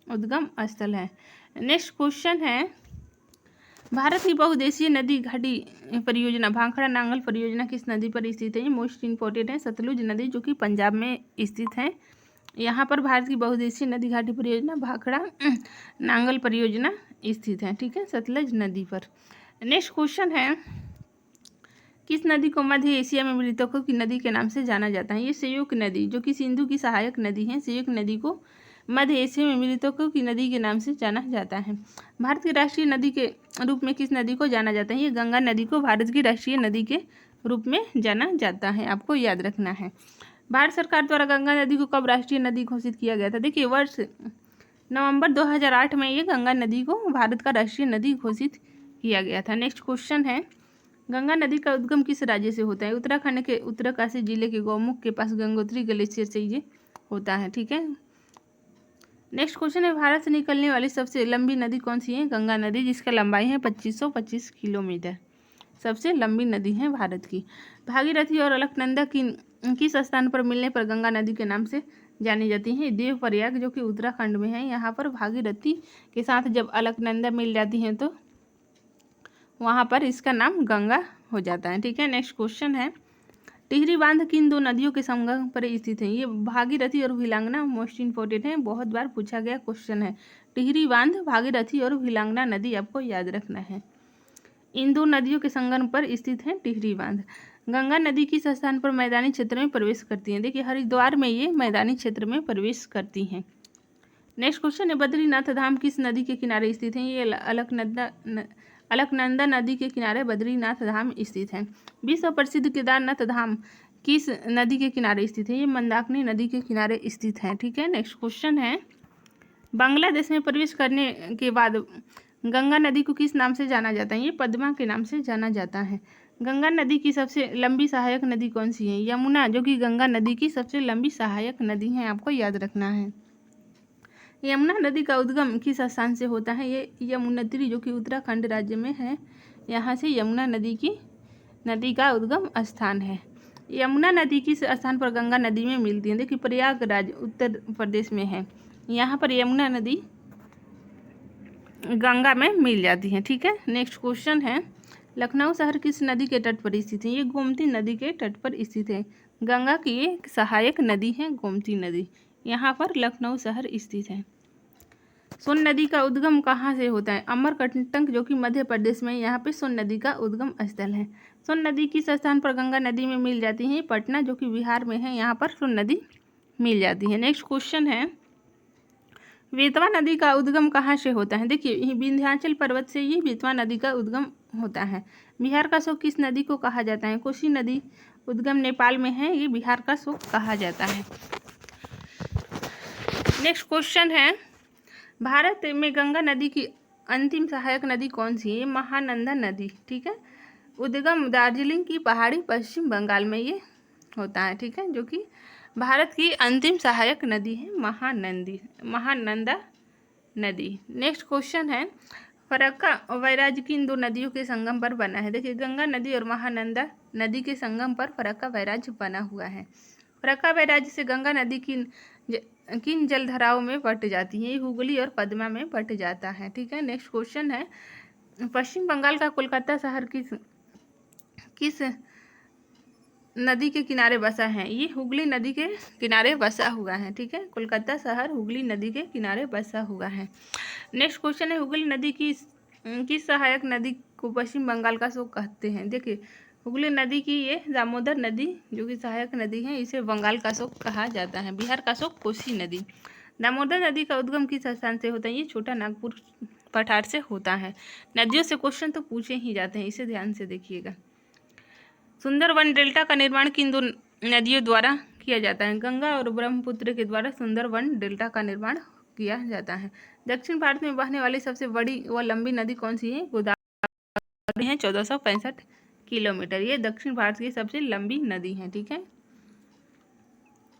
उद्गम स्थल है। नेक्स्ट क्वेश्चन है, भारत की बहुउद्देशीय नदी घाटी परियोजना भाखड़ा नांगल परियोजना किस नदी पर स्थित है? ये मोस्ट इंपॉर्टेंट है, सतलुज नदी जो कि पंजाब में स्थित है। यहाँ पर भारत की बहुउद्देशीय नदी घाटी परियोजना भाखड़ा नांगल परियोजना स्थित है, ठीक है, सतलुज नदी पर। नेक्स्ट क्वेश्चन है, किस नदी को मध्य एशिया में मृतकों की नदी के नाम से जाना जाता है? ये सयुक नदी जो कि सिंधु की सहायक नदी है। सयुक नदी को मध्य एशिया में मृतकों की नदी के नाम से जाना जाता है। भारत की राष्ट्रीय नदी के रूप में किस नदी को जाना जाता है? ये गंगा नदी को भारत की राष्ट्रीय नदी के रूप में जाना जाता है, आपको याद रखना है। भारत सरकार द्वारा गंगा नदी को कब राष्ट्रीय नदी घोषित किया गया था? देखिए, वर्ष नवंबर 2008 में ये गंगा नदी को भारत का राष्ट्रीय नदी घोषित किया गया था। नेक्स्ट क्वेश्चन है, गंगा नदी का उद्गम किस राज्य से होता है? उत्तराखंड के उत्तरकाशी जिले के गौमुख के पास गंगोत्री ग्लेशियर से ये होता है, ठीक है। नेक्स्ट क्वेश्चन है, भारत से निकलने वाली सबसे लंबी नदी कौन सी है? गंगा नदी, जिसका लंबाई है 2525 किलोमीटर, सबसे लंबी नदी है भारत की। भागीरथी और अलकनंदा किस स्थान पर मिलने पर गंगा नदी के नाम से जानी जाती है? देवप्रयाग जो कि उत्तराखंड में है। यहाँ पर भागीरथी के साथ जब अलकनंदा मिल जाती हैं तो वहाँ पर इसका नाम गंगा हो जाता है, ठीक है। नेक्स्ट क्वेश्चन है, टिहरी बांध किन दो नदियों के संगम पर स्थित है? ये भागीरथी और भिलांगना, मोस्ट इंपॉर्टेंट है, बहुत बार पूछा गया क्वेश्चन है। टिहरी बांध, भागीरथी और भिलांगना नदी आपको याद रखना है। इन दो नदियों के संगम पर स्थित है टिहरी बांध। गंगा नदी किस स्थान पर मैदानी क्षेत्र में प्रवेश करती है? देखिए, हरिद्वार में ये मैदानी क्षेत्र में प्रवेश करती हैं। नेक्स्ट क्वेश्चन है, बद्रीनाथ धाम किस नदी के किनारे स्थित है? ये अलकनंदा नदी के किनारे बद्रीनाथ धाम स्थित है। विश्व प्रसिद्ध केदारनाथ धाम किस नदी के किनारे स्थित है? ये मंदाकिनी नदी के किनारे स्थित है, ठीक है। नेक्स्ट क्वेश्चन है, बांग्लादेश में प्रवेश करने के बाद गंगा नदी को किस नाम से जाना जाता है? ये पद्मा के नाम से जाना जाता है। गंगा नदी की सबसे लंबी सहायक नदी कौन सी है? यमुना जो कि गंगा नदी की सबसे लंबी सहायक नदी है, आपको याद रखना है। यमुना नदी का उद्गम किस स्थान से होता है? ये यमुनोत्री जो कि उत्तराखंड राज्य में है, यहाँ से यमुना नदी का उद्गम स्थान है। यमुना नदी किस स्थान पर गंगा नदी में मिलती है? देखिए, प्रयागराज उत्तर प्रदेश में है, यहाँ पर यमुना नदी गंगा में मिल जाती है, ठीक है। नेक्स्ट क्वेश्चन है, लखनऊ शहर किस नदी के तट पर स्थित है? ये गोमती नदी के तट पर स्थित है। गंगा की एक सहायक नदी है गोमती नदी, यहाँ पर लखनऊ शहर स्थित है। सोन नदी का उद्गम कहाँ से होता है? अमरकंटक जो कि मध्य प्रदेश में, यहाँ पे सोन नदी का उद्गम स्थल है। सोन नदी किस स्थान पर गंगा नदी में मिल जाती है? पटना जो कि बिहार में है, यहाँ पर सोन नदी मिल जाती है। नेक्स्ट क्वेश्चन है, बेतवा नदी का उद्गम कहाँ से होता है? देखिए, विंध्याचल पर्वत से ये बेतवा नदी का उद्गम होता है। बिहार का शोक किस नदी को कहा जाता है? कोसी नदी उद्गम नेपाल में है, ये बिहार का शोक कहा जाता है। नेक्स्ट क्वेश्चन है, भारत में गंगा नदी की अंतिम सहायक नदी कौन सी है? महानंदा नदी, ठीक है। उद्गम दार्जिलिंग की पहाड़ी पश्चिम बंगाल में ये होता है, ठीक है, जो कि भारत की अंतिम सहायक नदी है महानंदा नदी। नेक्स्ट क्वेश्चन है, फरक्का बैराज किन दो नदियों के संगम पर बना है? देखिए, गंगा नदी और महानंदा नदी के संगम पर फरक्का बैराज बना हुआ है। फरक्का बैराज से गंगा नदी की किन जलधाराओं में बट जाती हैं? ये हुगली और पद्मा में बट जाता है। ठीक है, नेक्स्ट क्वेश्चन है, पश्चिम बंगाल का कोलकाता शहर किस नदी के किनारे बसा है? ये हुगली नदी के किनारे बसा हुआ है। ठीक है, कोलकाता शहर हुगली नदी के किनारे बसा हुआ है। नेक्स्ट क्वेश्चन है, हुगली नदी की सहायक नदी को पश्चिम बंगाल का शोक कहते हैं? देखिए, हुगली नदी की ये दामोदर नदी जो कि सहायक नदी है, इसे बंगाल का शोक कहा जाता है। बिहार का शोक कोसी नदी। दामोदर नदी का उद्गम किस स्थान से होता है? ये छोटा नागपुर पठार से होता है। नदियों से क्वेश्चन तो पूछे ही जाते हैं, इसे ध्यान से देखिएगा। सुंदरवन डेल्टा का निर्माण किन दो नदियों द्वारा किया जाता है? गंगा और ब्रह्मपुत्र के द्वारा सुंदरवन डेल्टा का निर्माण किया जाता है। दक्षिण भारत में बहने वाली सबसे बड़ी व लंबी नदी कौन सी है? गोदावरी है, 1465 किलोमीटर। ये दक्षिण भारत की सबसे लंबी नदी है। ठीक है,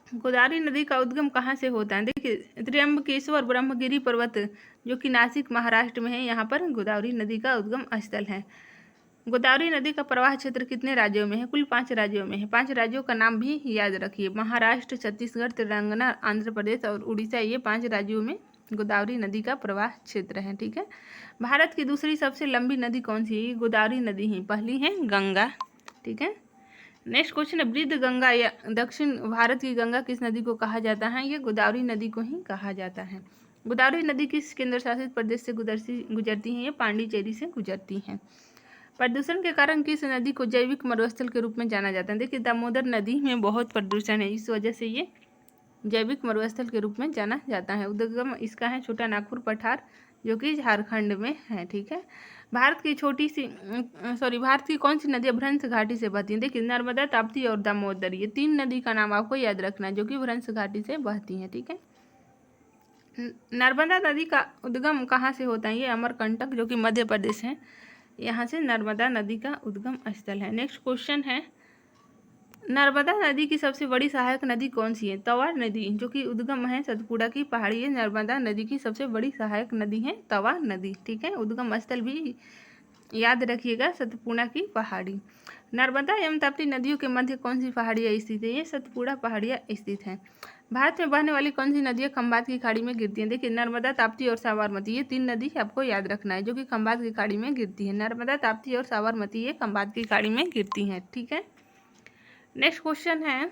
गोदावरी नदी का उद्गम कहाँ से होता है? देखिए, त्र्यंबकेश्वर ब्रह्मगिरी पर्वत जो कि नासिक महाराष्ट्र में है, यहाँ पर गोदावरी नदी का उद्गम स्थल है। गोदावरी नदी का प्रवाह क्षेत्र कितने राज्यों में है? कुल 5 राज्यों में है। 5 राज्यों का नाम भी याद रखिए, महाराष्ट्र, छत्तीसगढ़, तेलंगाना, आंध्र प्रदेश और उड़ीसा। ये 5 राज्यों में गोदावरी नदी का प्रवाह क्षेत्र है। ठीक है, भारत की दूसरी सबसे लंबी नदी कौन सी है? गोदावरी नदी ही। पहली है गंगा। ठीक है, नेक्स्ट क्वेश्चन है, वृद्ध गंगा या दक्षिण भारत की गंगा किस नदी को कहा जाता है? ये गोदावरी नदी को ही कहा जाता है। गोदावरी नदी किस केंद्र शासित प्रदेश से गुजरती है? ये पांडिचेरी से गुजरती हैं। प्रदूषण के कारण किस नदी को जैविक मरुस्थल के रूप में जाना जाता है? देखिए, दामोदर नदी में बहुत प्रदूषण है, इस वजह से ये जैविक मरुस्थल के रूप में जाना जाता है। उद्गम इसका है छोटा नागपुर पठार जो कि झारखंड में है। ठीक है, भारत की कौन सी नदियाँ भ्रंश घाटी से बहती हैं? देखिए, नर्मदा, ताप्ती और दामोदर, ये 3 नदी का नाम आपको याद रखना है जो कि भ्रंश घाटी से बहती हैं। ठीक है, नर्मदा नदी का उद्गम कहाँ से होता है? ये अमरकंटक जो कि मध्य प्रदेश है, यहाँ से नर्मदा नदी का उद्गम स्थल है। नेक्स्ट क्वेश्चन है, नर्मदा नदी की सबसे बड़ी सहायक नदी कौन सी है? तवा नदी जो कि उद्गम है सतपुड़ा की पहाड़ी है। नर्मदा नदी की सबसे बड़ी सहायक नदी है तवा नदी। ठीक है, उद्गम स्थल भी याद रखिएगा, सतपुड़ा की पहाड़ी। नर्मदा एवं ताप्ती नदियों के मध्य कौन सी पहाड़ियाँ स्थित है? ये सतपुड़ा पहाड़ियाँ स्थित हैं। भारत में बहने वाली कौन सी नदियाँ खंबात की खाड़ी में गिरती हैं? देखिए, नर्मदा, ताप्ती और साबरमती, ये 3 नदी आपको याद रखना है जो कि खंबात की खाड़ी में गिरती है। नर्मदा, ताप्ती और साबरमती ये खंबात की खाड़ी में गिरती हैं। ठीक है, नेक्स्ट क्वेश्चन है,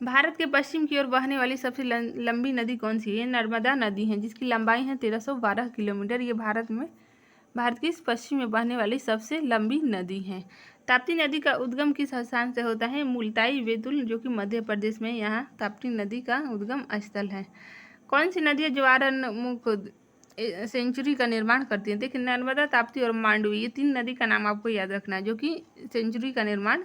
भारत के पश्चिम की ओर बहने वाली सबसे लंबी नदी कौन सी है? नर्मदा नदी है जिसकी लंबाई है 1312 किलोमीटर। ये भारत की पश्चिम में बहने वाली सबसे लंबी नदी है। ताप्ती नदी का उद्गम किस स्थान से होता है? मुल्ताई वेतुल जो कि मध्य प्रदेश में, यहाँ ताप्ती नदी का उद्गम स्थल है। कौन सी नदियाँ ज्वारमुख सेंचुरी का निर्माण करती हैं? देखिए, नर्मदा, ताप्ती और मांडवी, ये 3 नदी का नाम आपको याद रखना है जो कि सेंचुरी का निर्माण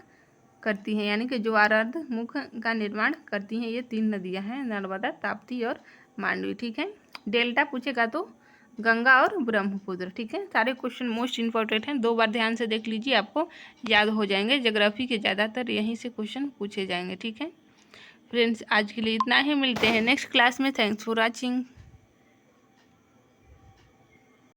करती हैं, यानी कि ज्वारार्धमुख का निर्माण करती हैं। ये 3 नदियां हैं, नर्मदा, ताप्ती और मांडवी। ठीक है, डेल्टा पूछेगा तो गंगा और ब्रह्मपुत्र। ठीक है, सारे क्वेश्चन मोस्ट इंपॉर्टेंट हैं, 2 बार ध्यान से देख लीजिए, आपको याद हो जाएंगे। ज्योग्राफी के ज़्यादातर यहीं से क्वेश्चन पूछे जाएंगे। ठीक है फ्रेंड्स, आज के लिए इतना ही, मिलते हैं नेक्स्ट क्लास में। Thanks for watching.